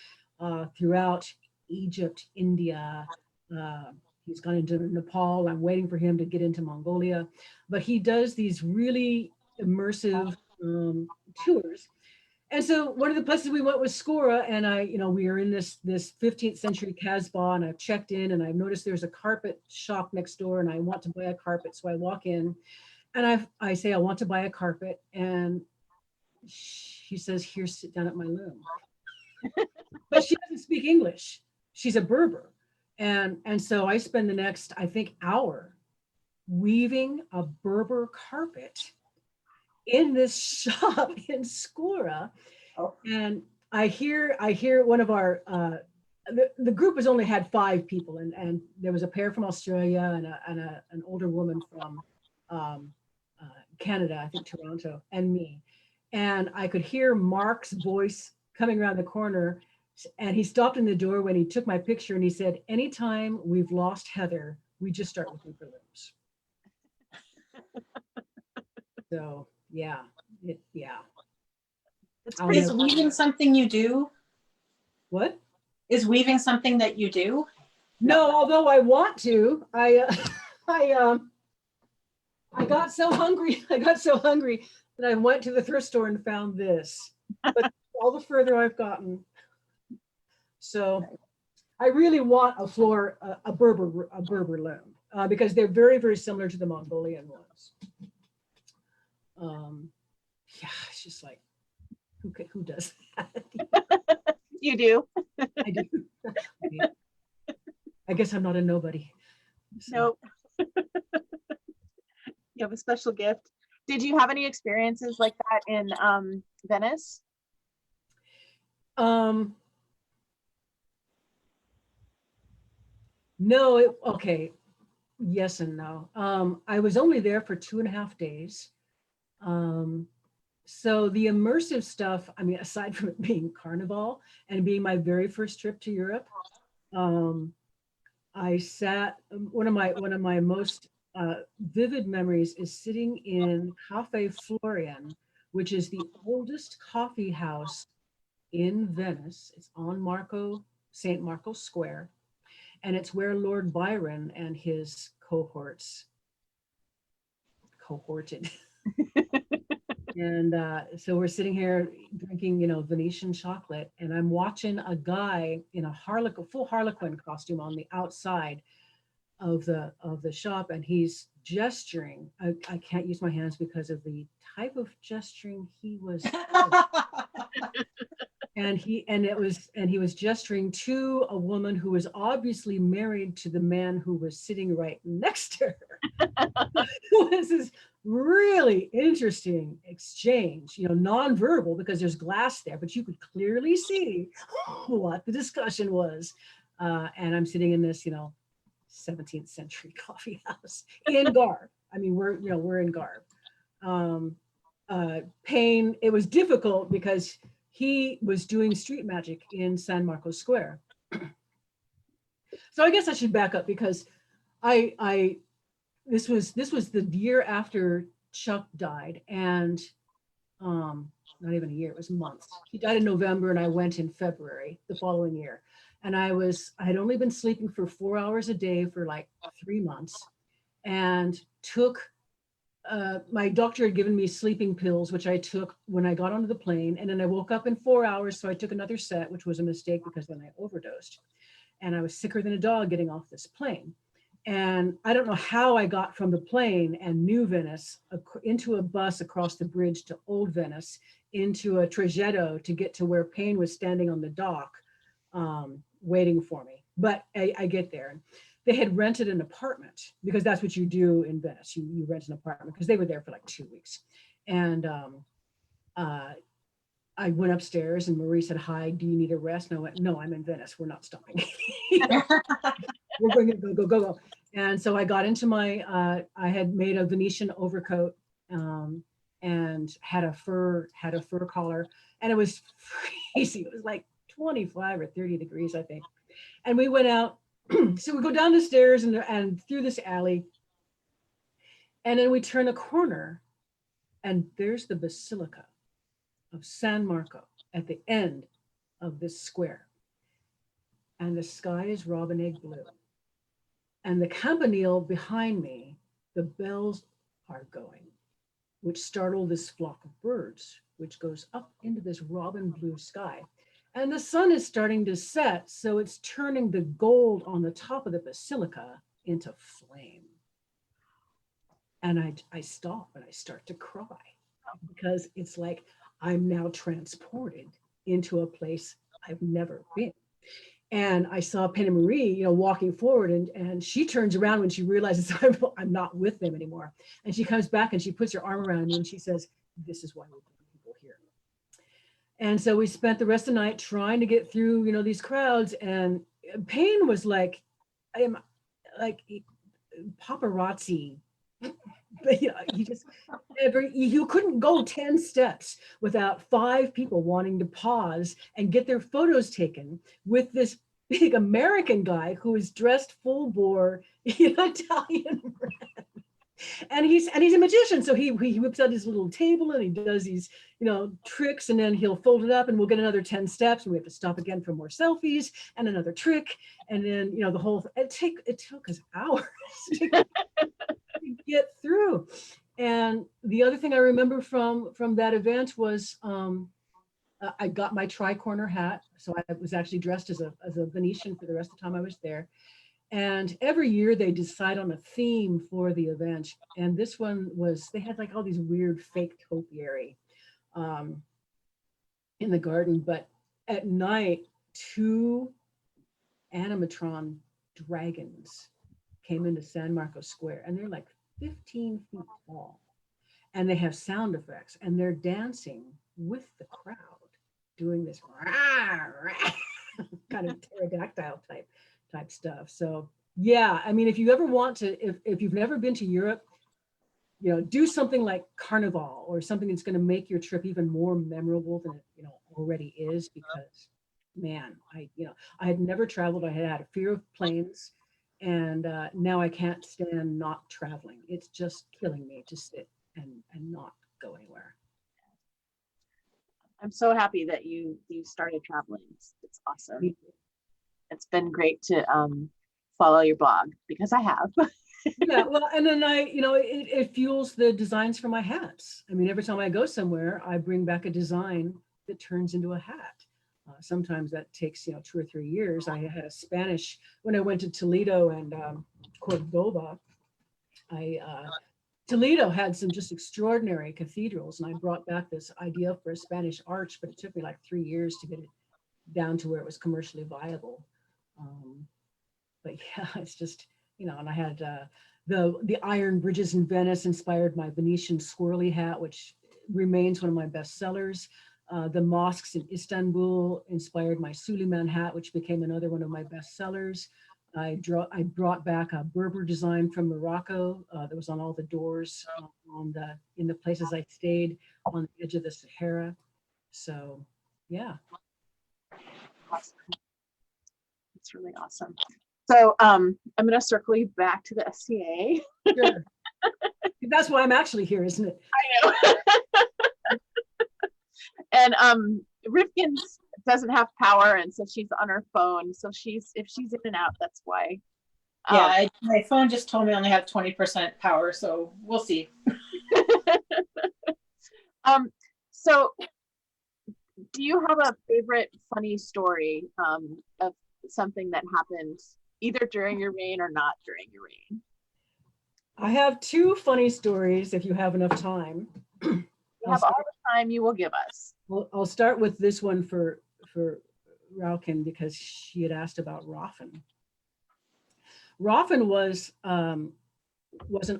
throughout Egypt, India. He's gone into Nepal. I'm waiting for him to get into Mongolia, but he does these really immersive tours. And so one of the places we went was Skoura, and we were in this 15th century Casbah, and I've checked in, and I've noticed there's a carpet shop next door, and I want to buy a carpet. So I walk in, and I say I want to buy a carpet, and she says, "Here, sit down at my loom." But she doesn't speak English. She's a Berber, and so I spend the next, I think, hour weaving a Berber carpet in this shop in Skoura. Oh. And I hear one of our the group has only had 5 people, and there was a pair from Australia and an older woman from Canada, I think Toronto, and me. And I could hear Mark's voice coming around the corner, and he stopped in the door when he took my picture, and he said, "Anytime we've lost Heather, we just start with Uber looms." So yeah. Is weaving something you do? What? Is weaving something that you do? No, although I want to. I got so hungry. That I went to the thrift store and found this. But all the further I've gotten. So I really want a Berber loom, because they're very, very similar to the Mongolian ones. Yeah, it's just like, who does that? You do. I do. Yeah. I guess I'm not a nobody. So. Nope. You have a special gift. Did you have any experiences like that in Venice? No, okay. Yes and no. I was only there for 2.5 days. So the immersive stuff, I mean, aside from it being Carnival and being my very first trip to Europe, I sat, one of my most vivid memories is sitting in Cafe Florian, which is the oldest coffee house in Venice. It's on St. Marco Square, and it's where Lord Byron and his cohorted. And so we're sitting here drinking, Venetian chocolate, and I'm watching a guy in a full Harlequin costume on the outside of the shop, and he's gesturing. I can't use my hands because of the type of gesturing he was. And he was gesturing to a woman who was obviously married to the man who was sitting right next to her. It was this really interesting exchange, nonverbal, because there's glass there, but you could clearly see what the discussion was. And I'm sitting in this, 17th century coffee house in garb. I mean, we're in garb. Payne, it was difficult because he was doing street magic in San Marcos Square. So I guess I should back up, because this was the year after Chuck died, and not even a year, it was months. He died in November and I went in February the following year. And I had only been sleeping for 4 hours a day for like 3 months, and took my doctor had given me sleeping pills, which I took when I got onto the plane. And then I woke up in 4 hours. So I took another set, which was a mistake because then I overdosed. And I was sicker than a dog getting off this plane. And I don't know how I got from the plane and New Venice into a bus across the bridge to Old Venice, into a traghetto to get to where Payne was standing on the dock waiting for me. But I get there. They had rented an apartment, because that's what you do in Venice. You rent an apartment, because they were there for like 2 weeks. And I went upstairs and Marie said, "Hi, do you need a rest?" And I went, "No, I'm in Venice. We're not stopping." We're going to go. And so I got into I had made a Venetian overcoat and had a fur collar, and it was crazy. It was like 25 or 30 degrees, I think. And we went out. So we go down the stairs and through this alley, and then we turn a corner, and there's the Basilica of San Marco at the end of this square. And the sky is robin egg blue. And the campanile behind me, the bells are going, which startle this flock of birds, which goes up into this robin blue sky. And the sun is starting to set, so it's turning the gold on the top of the basilica into flame. And I stop and I start to cry, because it's like I'm now transported into a place I've never been. And I saw Payne and Marie, walking forward, and she turns around when she realizes I'm not with them anymore. And she comes back and she puts her arm around me and she says, "This is why we bring people here." And so we spent the rest of the night trying to get through, these crowds. And Payne was like, I am like paparazzi. But you couldn't go 10 steps without 5 people wanting to pause and get their photos taken with this big American guy who is dressed full bore Italian red. And he's a magician, so he whips out his little table and he does these tricks, and then he'll fold it up and we'll get another 10 steps and we have to stop again for more selfies and another trick, and then the whole it took us hours to get through. And the other thing I remember from that event was I got my tri-corner hat, so I was actually dressed as a Venetian for the rest of the time I was there. And every year they decide on a theme for the event. And this one they had like all these weird fake topiary in the garden. But at night, 2 animatron dragons came into San Marcos Square, and they're like 15 feet tall. and they have sound effects, and they're dancing with the crowd, doing this rah, rah, kind of pterodactyl type stuff. So yeah, I mean, if you ever want to, if you've never been to Europe, you know, do something like Carnival or something that's going to make your trip even more memorable than it, you know, already is. Because, man, I had never traveled. I had a fear of planes, and now I can't stand not traveling. It's just killing me to sit and not go anywhere. I'm so happy that you started traveling. It's awesome. It's been great to follow your blog, because I have. Yeah, well, and then it fuels the designs for my hats. I mean, every time I go somewhere, I bring back a design that turns into a hat. Sometimes that takes 2 or 3 years. I had a Spanish when I went to Toledo and Cordoba. Toledo had some just extraordinary cathedrals, and I brought back this idea for a Spanish arch, but it took me like 3 years to get it down to where it was commercially viable. But yeah, it's just, and I had the iron bridges in Venice inspired my Venetian swirly hat, which remains one of my best sellers. The mosques in Istanbul inspired my Suleiman hat, which became another one of my best sellers. I brought back a Berber design from Morocco that was on all the doors in the places I stayed on the edge of the Sahara. So yeah. Awesome. It's really awesome. So I'm going to circle you back to the SCA. Sure. That's why I'm actually here, isn't it? I know. And Rifkin doesn't have power, and so she's on her phone. So if she's in and out, that's why. Yeah, my phone just told me I only have 20% power, so we'll see. So do you have a favorite funny story of something that happened either during your reign or not during your reign? I have 2 funny stories if you have enough time. You have all the time you will give us. I'll start with this one for Raukin, because she had asked about Raffen. Raffen was an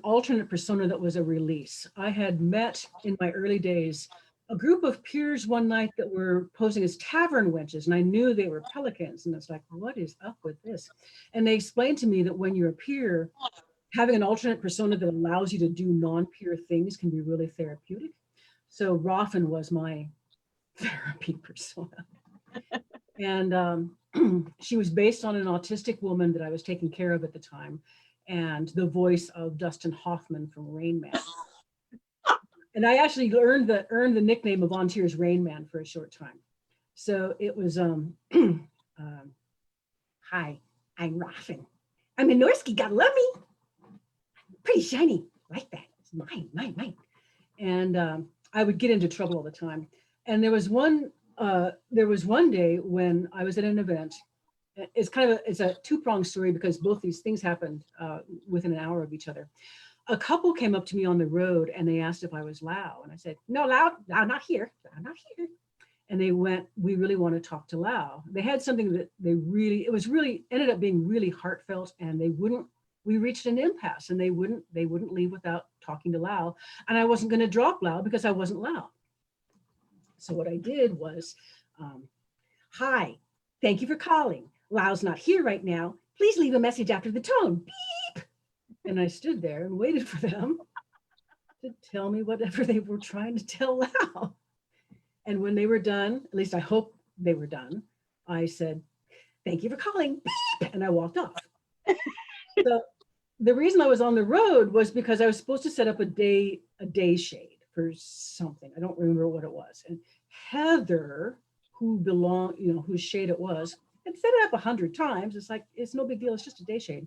alternate persona that was a release. I had met in my early days a group of peers one night that were posing as tavern wenches, and I knew they were pelicans, and it's like, what is up with this? And they explained to me that when you're a peer, having an alternate persona that allows you to do non-peer things can be really therapeutic. So Raffen was my therapy persona. And she was based on an autistic woman that I was taking care of at the time, and the voice of Dustin Hoffman from Rain Man. And I actually earned the nickname of On Tears Rain Man for a short time. So it was, hi, I'm Raffen. I'm Minorski, gotta love me. Pretty shiny, like that. It's mine. And I would get into trouble all the time. And there was one day when I was at an event. It's a 2-pronged story, because both these things happened within an hour of each other. A couple came up to me on the road and they asked if I was Lao, and I said, no, Lao, I'm not here. And they went, we really want to talk to Lao. They had something that ended up being really heartfelt, and we reached an impasse, and they wouldn't leave without talking to Lao. And I wasn't going to drop Lao because I wasn't Lao. So what I did was, hi, thank you for calling. Lao's not here right now. Please leave a message after the tone. Beep. And I stood there and waited for them to tell me whatever they were trying to tell Lao. And when they were done, at least I hope they were done, I said, thank you for calling. Beep. And I walked off. So the reason I was on the road was because I was supposed to set up a day shade for something. I don't remember what it was. And Heather, whose shade it was, had set it up 100 times. It's like, it's no big deal. It's just a day shade.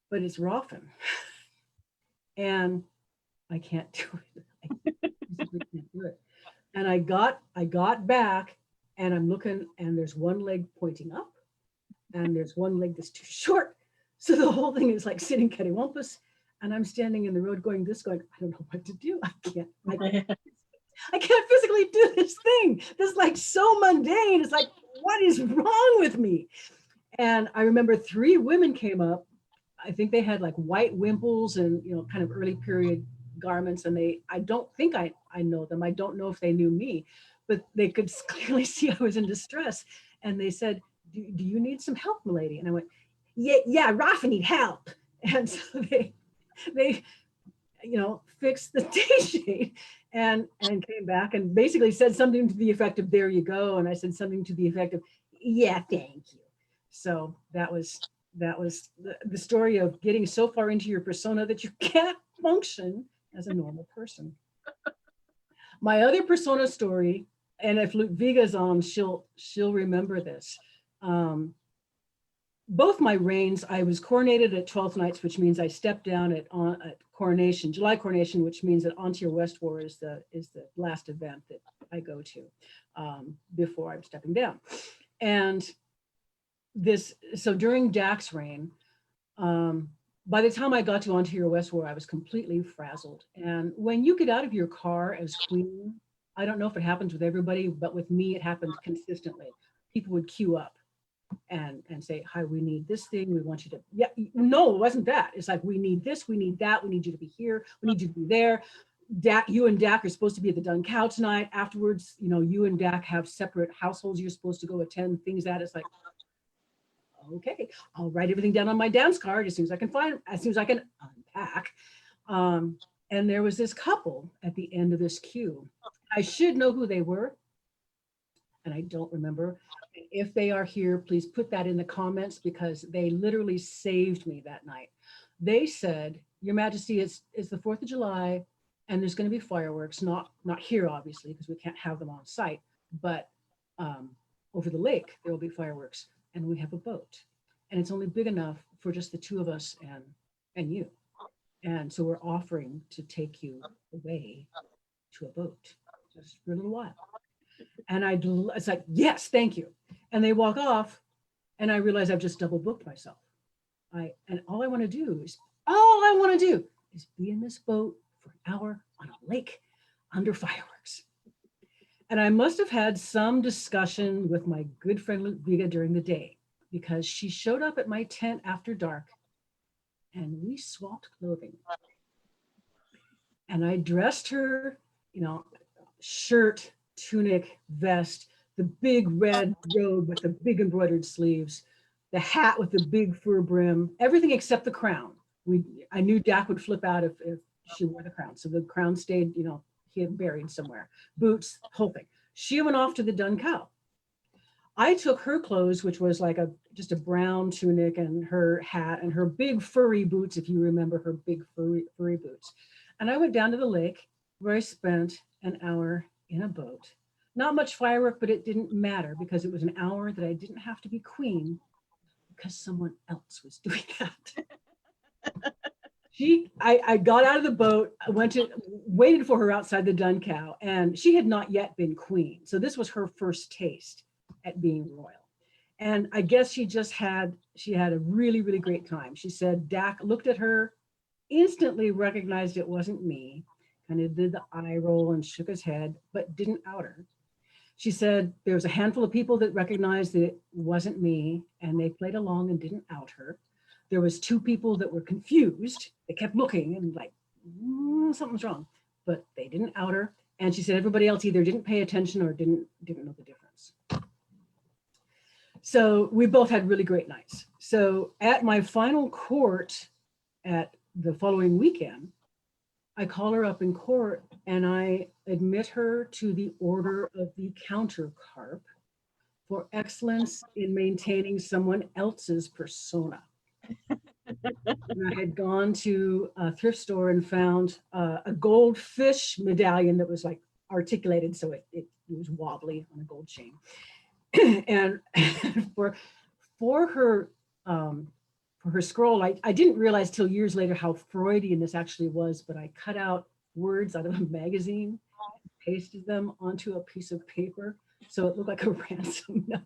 But it's Raffen. And I can't do it. I physically can't do it. And I got back, and I'm looking, and there's one leg pointing up, and there's one leg that's too short. So the whole thing is like sitting cattywampus, and I'm standing in the road going, I don't know what to do. I can't physically do this thing. This is like so mundane. It's like, what is wrong with me? And I remember 3 women came up. I think they had like white wimples and, kind of early period garments, and I don't think I know them. I don't know if they knew me, but they could clearly see I was in distress. And they said, do you need some help, milady? And I went, yeah, Rafa need help. And so they fixed the day shade and came back and basically said something to the effect of, there you go. And I said something to the effect of, yeah, thank you. So that was the story of getting so far into your persona that you can't function as a normal person. My other persona story, and if Ludviga's on, she'll remember this. Both my reigns, I was coronated at 12th Nights, which means I stepped down at coronation, July coronation, which means that On to Your West War is the last event that I go to before I'm stepping down. And so during Dak's reign, by the time I got to On to Your West War, I was completely frazzled. And when you get out of your car as queen, I don't know if it happens with everybody, but with me, it happened consistently. People would queue up and say, hi, we need this thing. We want you to, yeah, no, it wasn't that. It's like, we need this, we need that. We need you to be here. We need you to be there. Dak, you and Dak are supposed to be at the Dun Cow tonight. Afterwards, you and Dak have separate households you're supposed to go attend, things that it's like, okay, I'll write everything down on my dance card as soon as I can unpack. And there was this couple at the end of this queue. I should know who they were, and I don't remember. If they are here, please put that in the comments, because they literally saved me that night. They said, Your Majesty, it's the 4th of July, and there's going to be fireworks, not here, obviously, because we can't have them on site, but over the lake, there will be fireworks, and we have a boat. And it's only big enough for just the two of us and you. And so we're offering to take you away to a boat just for a little while. And it's like, yes, thank you. And they walk off, and I realize I've just double booked myself. And all I want to do is be in this boat for an hour on a lake under fireworks. And I must have had some discussion with my good friend Ludviga during the day, because she showed up at my tent after dark, and we swapped clothing. And I dressed her, shirt, tunic, vest, the big red robe with the big embroidered sleeves, the hat with the big fur brim, everything except the crown. I knew Dak would flip out if she wore the crown. So the crown stayed, he had buried somewhere. Boots, whole thing. She went off to the Dun Cow. I took her clothes, which was like just a brown tunic and her hat and her big furry boots, if you remember her big furry boots. And I went down to the lake, where I spent an hour in a boat. Not much firework, but it didn't matter, because it was an hour that I didn't have to be queen, because someone else was doing that. I got out of the boat, waited for her outside the Dun Cow, and she had not yet been queen. So this was her first taste at being royal. And I guess she had a really, really great time. She said Dak looked at her, instantly recognized it wasn't me, kind of did the eye roll and shook his head, but didn't out her. She said there was a handful of people that recognized that it wasn't me, and they played along and didn't out her. There was 2 people that were confused. They kept looking and like, something's wrong, but they didn't out her. And she said everybody else either didn't pay attention or didn't know the difference. So we both had really great nights. So at my final court at the following weekend, I call her up in court and I admit her to the Order of the Countercarp for excellence in maintaining someone else's persona. And I had gone to a thrift store and found a gold fish medallion that was like articulated, so it was wobbly on a gold chain. And for her scroll, I didn't realize till years later how Freudian this actually was, but I cut out words out of a magazine, pasted them onto a piece of paper, so it looked like a ransom note.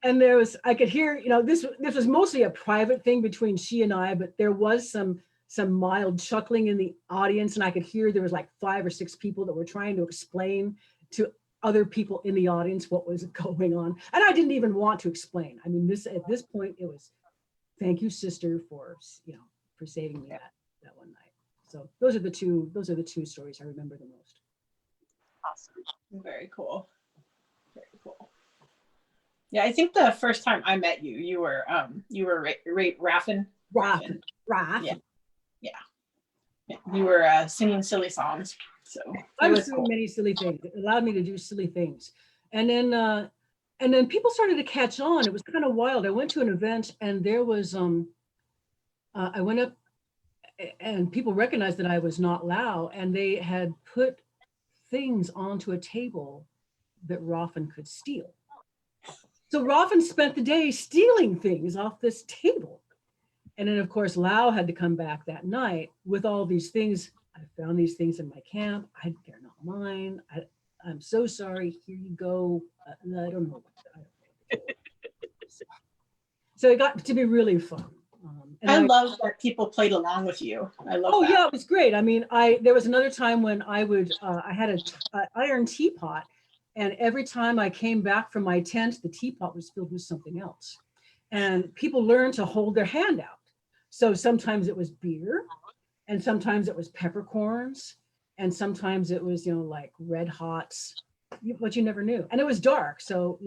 And I could hear, this was mostly a private thing between she and I, but there was some mild chuckling in the audience, and I could hear there was like 5 or 6 people that were trying to explain to other people in the audience what was going on. And I didn't even want to explain. I mean, at this point, it was, thank you, sister, for for saving me that one night. So those are the two stories I remember the most. Awesome. Very cool. Very cool. Yeah, I think the first time I met you, you were Raffin. Raffin. Yeah. You were singing silly songs. So I was doing many silly things. It allowed me to do silly things. And then people started to catch on. It was kind of wild. I went to an event and there was I went up and people recognized that I was not Lao, and they had put things onto a table that Raffin could steal. So Raffin spent the day stealing things off this table. And then of course, Lao had to come back that night with all these things. I found these things in my camp. They're not mine. I'm so sorry. Here you go. I don't know. So it got to be really fun. And I love that people played along with you. I love that. Yeah, it was great. I mean, there was another time when I had an iron teapot, and every time I came back from my tent, the teapot was filled with something else. And people learned to hold their hand out. So sometimes it was beer, and sometimes it was peppercorns, and sometimes it was, like red hots, what you never knew. And it was dark, so,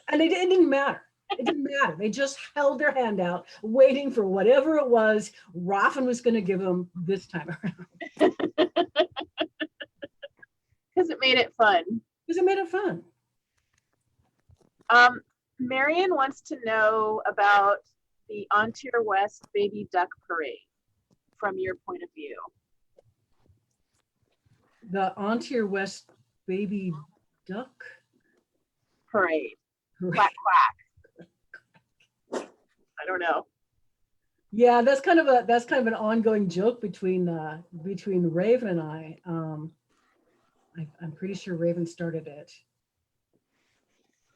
and it didn't matter. It didn't matter. They just held their hand out, waiting for whatever it was Raffin was going to give them this time around. Because it made it fun. Because it made it fun. Marion wants to know about the Ontier West Baby Duck Parade from your point of view. The Ontier West Baby Duck Parade. Quack, quack. I don't know. Yeah, that's kind of an ongoing joke between Raven and I. I'm pretty sure Raven started it,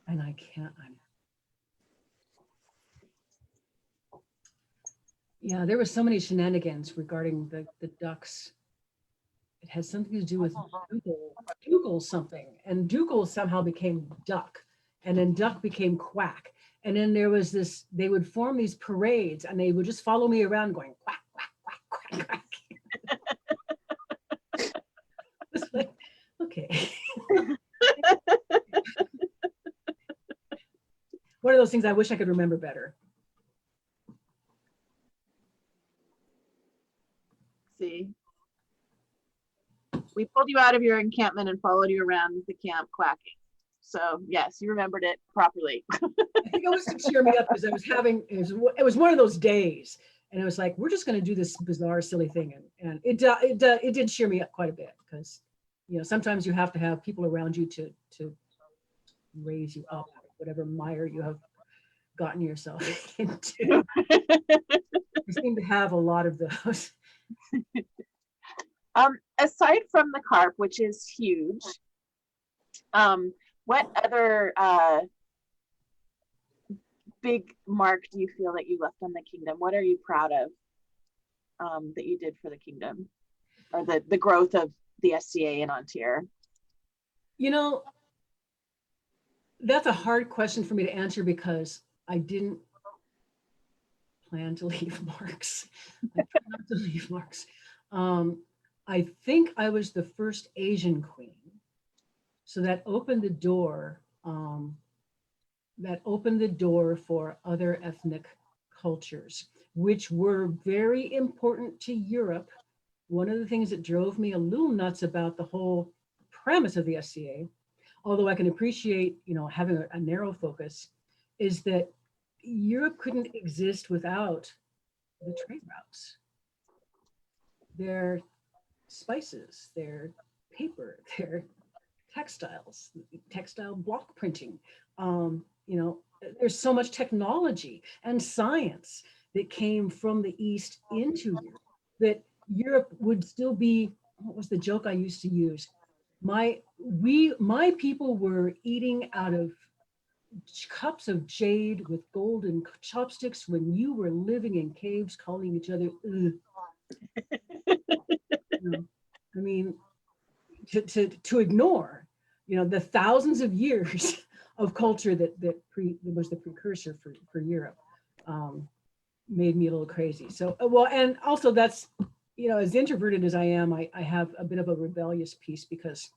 and I can't. Yeah, there were so many shenanigans regarding the ducks. It has something to do with Dougal something, and Dougal somehow became duck, and then duck became quack. And then there was this, they would form these parades and they would just follow me around going quack, quack, quack, quack, quack. It's like, okay. One of those things I wish I could remember better. See, we pulled you out of your encampment and followed you around the camp quacking. So yes, you remembered it properly. I think it was to cheer me up because I was it was one of those days, and it was like, we're just going to do this bizarre, silly thing, and it did cheer me up quite a bit because, sometimes you have to have people around you to raise you up, whatever mire you have gotten yourself into. We seem to have a lot of those. Aside from the carp, which is huge, what other big mark do you feel that you left on the kingdom? What are you proud of that you did for the kingdom, or the growth of the SCA in Ontier? That's a hard question for me to answer because I didn't plan to leave marks. I planned not to leave marks. I think I was the first Asian queen. So that opened the door. That opened the door for other ethnic cultures, which were very important to Europe. One of the things that drove me a little nuts about the whole premise of the SCA, although I can appreciate, having a narrow focus, is that Europe couldn't exist without the trade routes. Their spices, their paper, their textiles, textile block printing. There's so much technology and science that came from the East into Europe that Europe would still be, what was the joke I used to use? My people were eating out of cups of jade with golden chopsticks when you were living in caves calling each other, I mean, to ignore, the thousands of years of culture that was the precursor for Europe. made me a little crazy. So, well, and also that's, as introverted as I am, I have a bit of a rebellious piece because,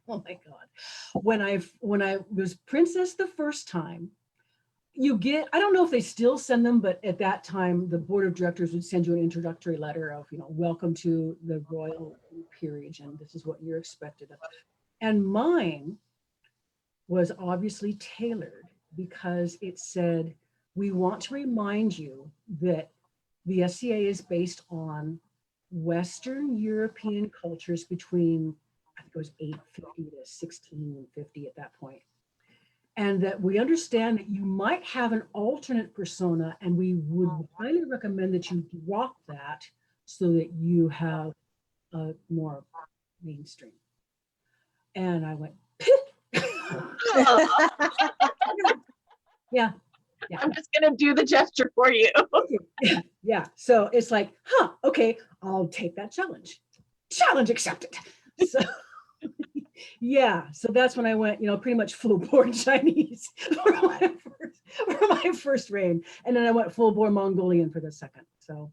oh my God, when I was princess the first time, I don't know if they still send them, but at that time, the board of directors would send you an introductory letter of, welcome to the royal peerage, and this is what you're expected of. And mine was obviously tailored because it said, we want to remind you that the SCA is based on Western European cultures between, I think it was 850 to 1650 at that point. And that we understand that you might have an alternate persona, and we would highly recommend that you drop that so that you have a more mainstream. And I went, yeah. I'm just gonna do the gesture for you. Yeah. So it's like, okay, I'll take that challenge. Challenge accepted. So yeah, so that's when I went, pretty much full bore Chinese for my first reign, and then I went full bore Mongolian for the second. So,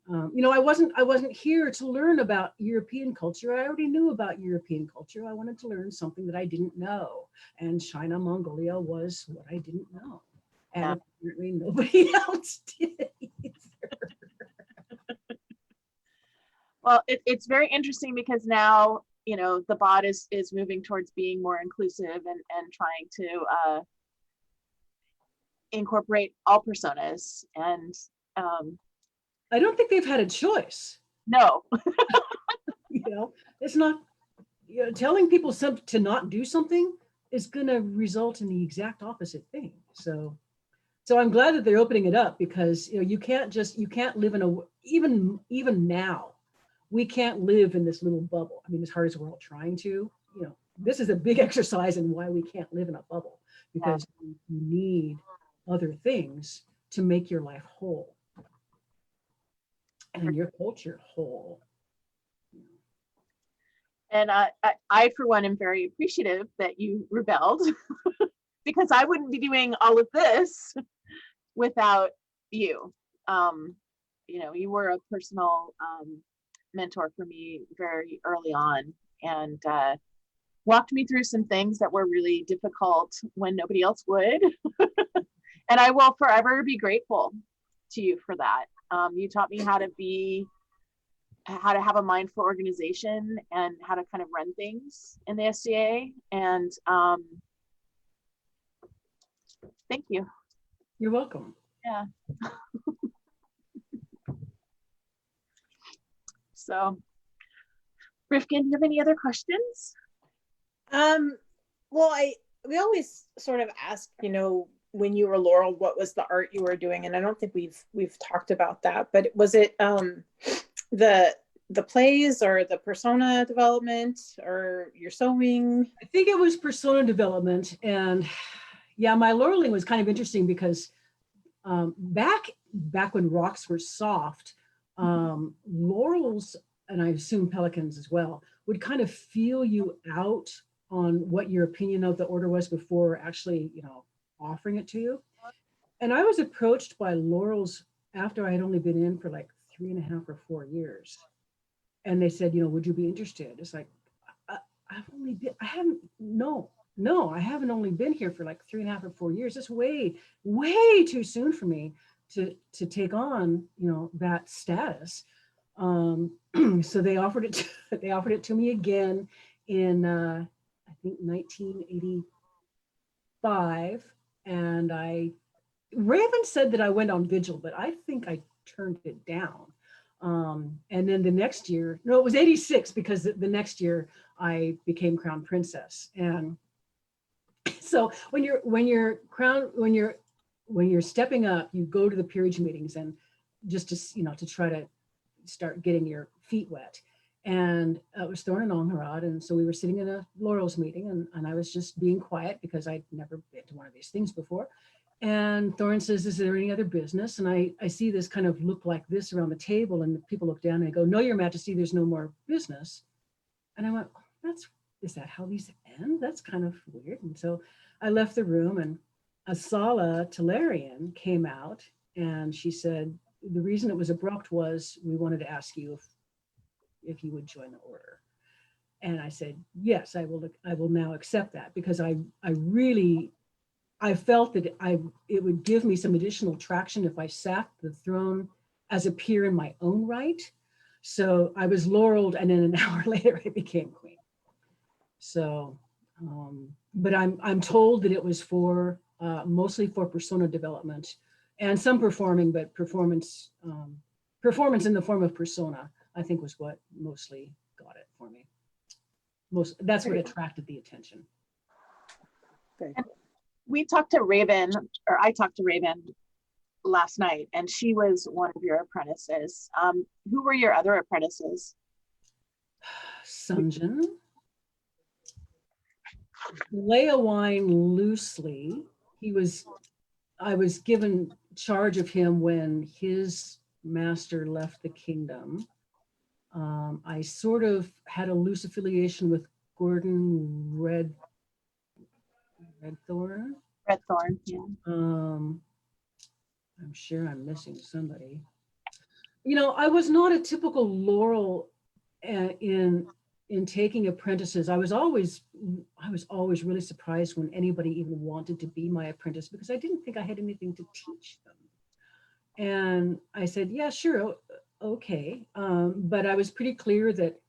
I wasn't here to learn about European culture. I already knew about European culture. I wanted to learn something that I didn't know, and China, Mongolia was what I didn't know, and apparently nobody else did either. Well, it's very interesting because now, the bot is moving towards being more inclusive and trying to incorporate all personas. And I don't think they've had a choice. No. It's not, telling people to not do something is going to result in the exact opposite thing. So I'm glad that they're opening it up, because you can't live in even now, we can't live in this little bubble. I mean, as hard as we're all trying to, this is a big exercise in why we can't live in a bubble, because you need other things to make your life whole and your culture whole. And I, for one, am very appreciative that you rebelled because I wouldn't be doing all of this without you. You were a personal mentor for me very early on, and walked me through some things that were really difficult when nobody else would. And I will forever be grateful to you for that. You taught me how to have a mindful organization and how to kind of run things in the SCA. And thank you. You're welcome. Yeah. So, Rifkin, do you have any other questions? Well, we always sort of ask, when you were Laurel, what was the art you were doing? And I don't think we've talked about that, but was it the plays or the persona development or your sewing? I think it was persona development. And yeah, my Laureling was kind of interesting because back when rocks were soft, laurels, and I assume pelicans as well, would kind of feel you out on what your opinion of the order was before actually, offering it to you. And I was approached by laurels after I had only been in for like 3.5 or 4 years. And they said, would you be interested? It's like, I haven't only been here for like 3.5 or 4 years. It's way, way too soon for me to take on, that status. So they offered it to me again in, I think 1985. And Raven said that I went on vigil, but I think I turned it down. And then the next year, no, it was 86, because the next year I became crown princess. And so when you're stepping up, you go to the peerage meetings, and just to try to start getting your feet wet. And it was Thorn and Onharad. And so we were sitting in a Laurels meeting, and I was just being quiet because I'd never been to one of these things before. And Thorn says, is there any other business? And I see this kind of look like this around the table, and the people look down and I go, no, Your Majesty, there's no more business. And I went, is that how these end? That's kind of weird. And so I left the room, and Asala Talarian came out, And she said, the reason it was abrupt was we wanted to ask you if you would join the order. And I said, yes, I will now accept that, because I felt that it would give me some additional traction if I sat the throne as a peer in my own right. So I was laureled, and then an hour later I became queen. So, but I'm told that it was for mostly for persona development and some performing, but performance in the form of persona, I think, was what mostly got it for me. That's what attracted the attention. And we talked to Raven, or I talked to Raven last night, and she was one of your apprentices. Who were your other apprentices? Sunjin. Leia Wine loosely. I was given charge of him when his master left the kingdom. I sort of had a loose affiliation with Gordon Redthorn. Redthorn, yeah. I'm sure I'm missing somebody. You know, I was not a typical Laurel in taking apprentices. I was always really surprised when anybody even wanted to be my apprentice, because I didn't think I had anything to teach them. And I said, yeah, sure, okay. But I was pretty clear that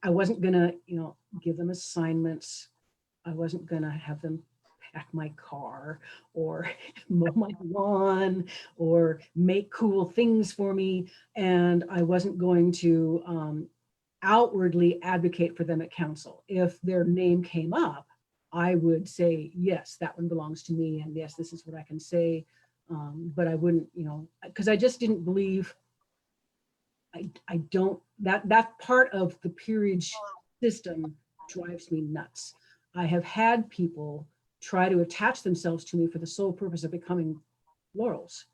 I wasn't gonna, give them assignments. I wasn't gonna have them pack my car or mow my lawn or make cool things for me. And I wasn't going to outwardly advocate for them at council. If their name came up, I would say, yes, that one belongs to me. And yes, this is what I can say. But I wouldn't, because I just didn't believe, that part of the peerage system drives me nuts. I have had people try to attach themselves to me for the sole purpose of becoming laurels.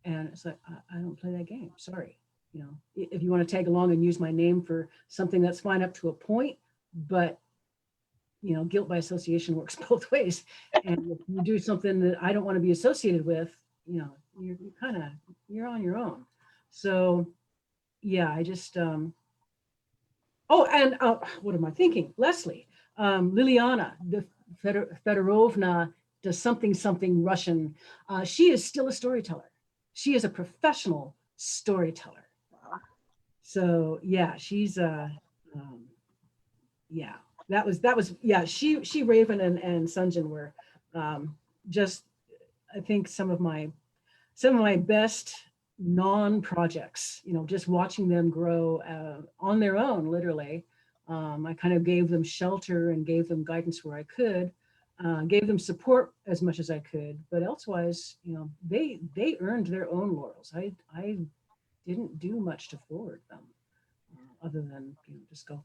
And it's like, I don't play that game, sorry. If you want to tag along and use my name for something, that's fine up to a point, but guilt by association works both ways. And if you do something that I don't want to be associated with, you're on your own. So yeah, I just, what am I thinking? Leslie, Liliana, the Fedorovna does something Russian. She is still a storyteller. She is a professional storyteller. So yeah, she's yeah, that was yeah, she Raven and Sunjin were just, I think, some of my best non-projects, just watching them grow on their own, literally. I kind of gave them shelter and gave them guidance where I could, gave them support as much as I could, but elsewise, they earned their own laurels. I didn't do much to forward them, other than just go.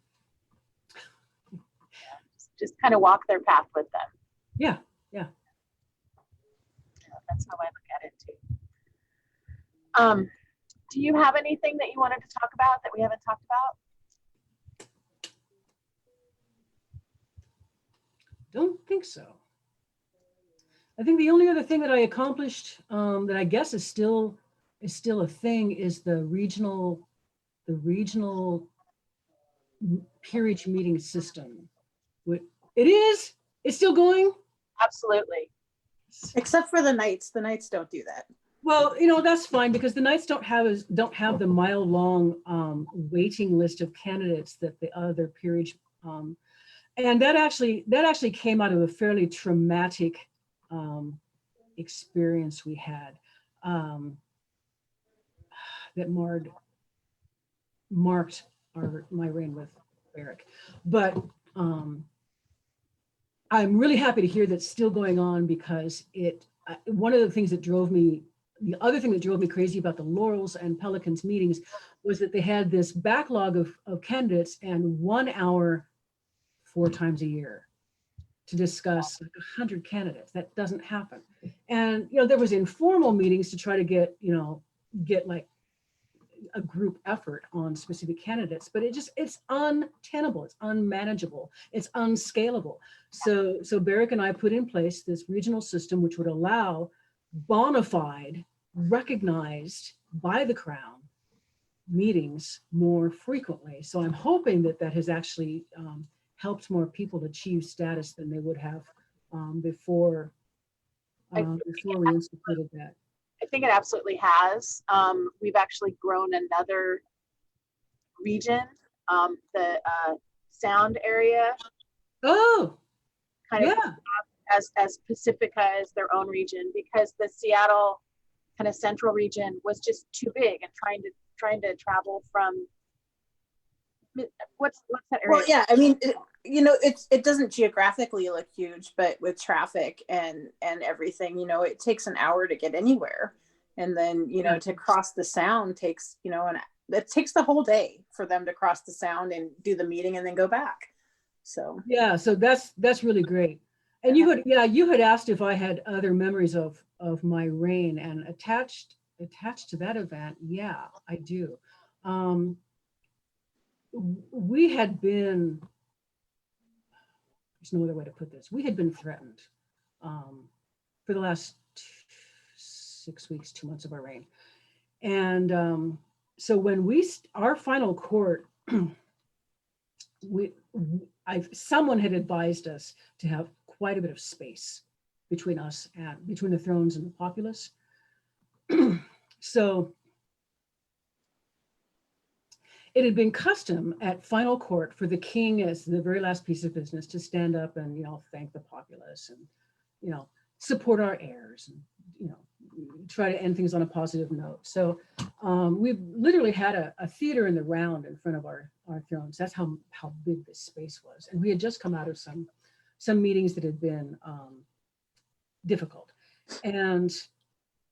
Just kind of walk their path with them. Yeah. That's how I look at it too. Do you have anything that you wanted to talk about that we haven't talked about? Don't think so. I think the only other thing that I accomplished, that I guess is still a thing, is the regional peerage meeting system. It's still going. Absolutely. Except for the Knights. The Knights don't do that. Well, that's fine, because the Knights don't have the mile-long waiting list of candidates that the other peerage, and that actually came out of a fairly traumatic experience we had, that marked my reign with Eric. But I'm really happy to hear that's still going on, because one of the things that drove me, the other thing that drove me crazy about the Laurels and Pelicans meetings was that they had this backlog of candidates and 1 hour 4 times a year to discuss like 100 candidates. That doesn't happen. And there was informal meetings to try to get like a group effort on specific candidates, but it's untenable, it's unmanageable, it's unscalable. So Barrick and I put in place this regional system which would allow bona fide recognized by the Crown meetings more frequently. So I'm hoping that that has actually helped more people achieve status than they would have before before we instituted that. I think it absolutely has. We've actually grown another region, the sound area, Oh, kind of yeah. as Pacifica as their own region, because the Seattle kind of central region was just too big, and trying to travel from what's that area? Well, yeah, I mean, it doesn't geographically look huge, but with traffic and everything, it takes an hour to get anywhere, and then to cross the sound takes it takes the whole day for them to cross the sound and do the meeting and then go back. So yeah, so that's really great. And you had asked if I had other memories of my reign, and attached to that event, yeah, I do. We had been, there's no other way to put this, we had been threatened for the last 6 weeks, 2 months of our reign. And so when our final court, someone had advised us to have quite a bit of space between us and between the thrones and the populace. So it had been custom at final court for the king, as the very last piece of business, to stand up and thank the populace and support our heirs and try to end things on a positive note. So we've literally had a theater in the round in front of our thrones. That's how big this space was. And we had just come out of some meetings that had been difficult. And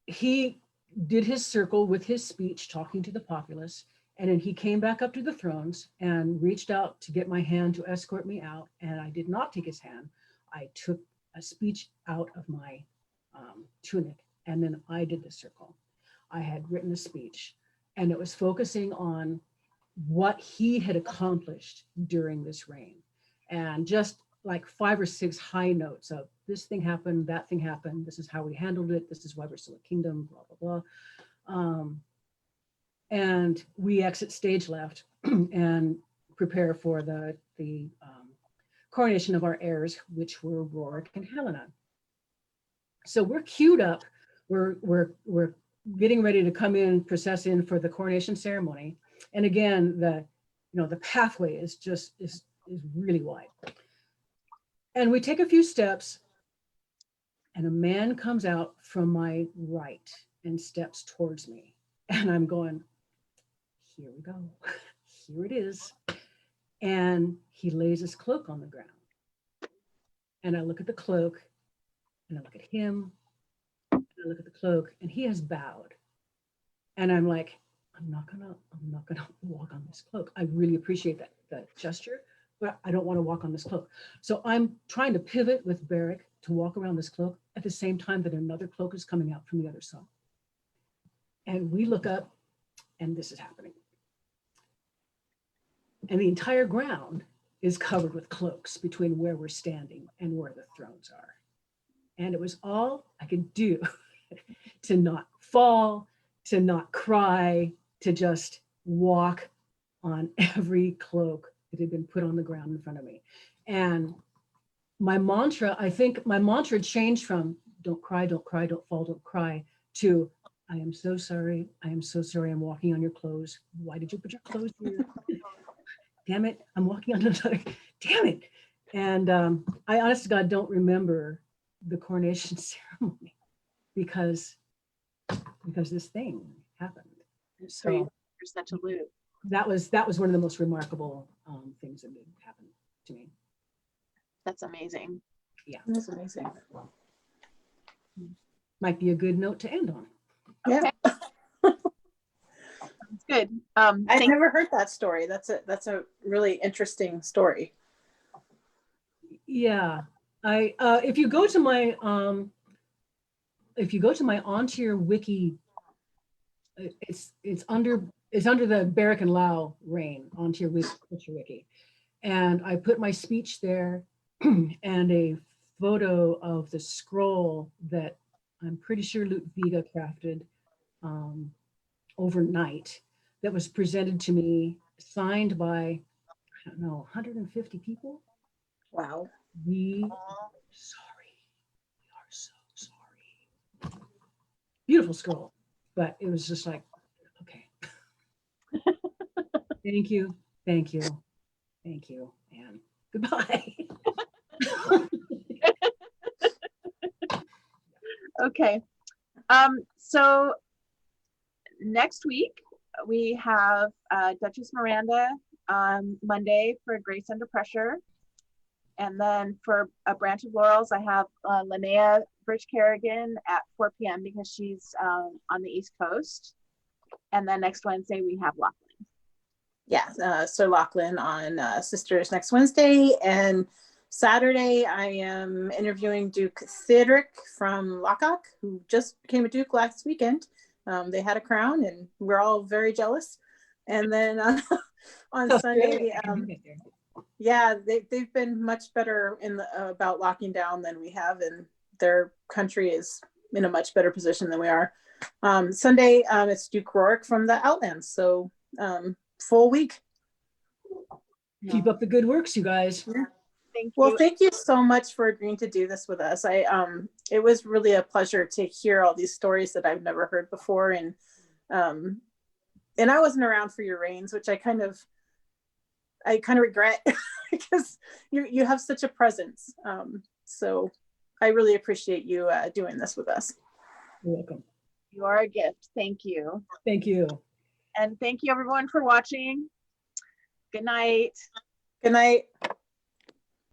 he did his circle with his speech, talking to the populace. And then he came back up to the thrones and reached out to get my hand to escort me out. And I did not take his hand. I took a speech out of my tunic, and then I did the circle. I had written a speech, and it was focusing on what he had accomplished during this reign, and just like 5 or 6 high notes of this thing happened, that thing happened, this is how we handled it, this is why we're still a kingdom, blah, blah, blah. And we exit stage left and prepare for the coronation of our heirs, which were Rorik and Helena. So we're queued up. We're getting ready to come in, process in for the coronation ceremony. And again, the pathway is really wide. And we take a few steps, and a man comes out from my right and steps towards me. And I'm going, here we go. Here it is. And he lays his cloak on the ground. And I look at the cloak, and I look at him, and I look at the cloak, and he has bowed. And I'm like, I'm not gonna walk on this cloak. I really appreciate that gesture, but I don't want to walk on this cloak. So I'm trying to pivot with Barrick to walk around this cloak at the same time that another cloak is coming out from the other side. And we look up, and this is happening. And the entire ground is covered with cloaks between where we're standing and where the thrones are. And it was all I could do to not fall, to not cry, to just walk on every cloak that had been put on the ground in front of me. And I think my mantra changed from don't cry, don't fall, don't cry, to I am so sorry. I am so sorry. I'm walking on your clothes. Why did you put your clothes here? Damn it. I'm walking on another. Damn it. And I honest to God don't remember the coronation ceremony because this thing happened. So you're such a loop. That was one of the most remarkable things that did happen to me. That's amazing. Yeah, that's amazing. Might be a good note to end on. Yeah, that's good. I've never heard that story. That's a really interesting story. Yeah, if you go to my Ontier wiki, it's under the Barrick and Lao reign, Ontier wiki, and I put my speech there and a photo of the scroll that I'm pretty sure Ludwig crafted overnight that was presented to me, signed by, I don't know, 150 people. Wow. We sorry. We are so sorry. Beautiful scroll, but it was just like, okay. Thank you, thank you, thank you, and goodbye. Okay. So next week we have Duchess Miranda on Monday for Grace Under Pressure. And then for a Branch of Laurels, I have Linnea Birch Kerrigan at 4 p.m. because she's on the East Coast. And then next Wednesday we have Lachlan. Yeah, Sir Lachlan on Sisters next Wednesday. And Saturday, I am interviewing Duke Theodoric from Lockock, who just became a Duke last weekend. They had a crown, and we're all very jealous. And then on Sunday, yeah, they've been much better in about locking down than we have, and their country is in a much better position than we are. Sunday, it's Duke Rourke from the Outlands, so full week. Keep up the good works, you guys. Thank you. Well, thank you so much for agreeing to do this with us. It was really a pleasure to hear all these stories that I've never heard before, and I wasn't around for your reigns, which I kind of regret because you have such a presence. So I really appreciate you doing this with us. You're welcome. You are a gift. Thank you. Thank you. And thank you everyone for watching. Good night. Good night.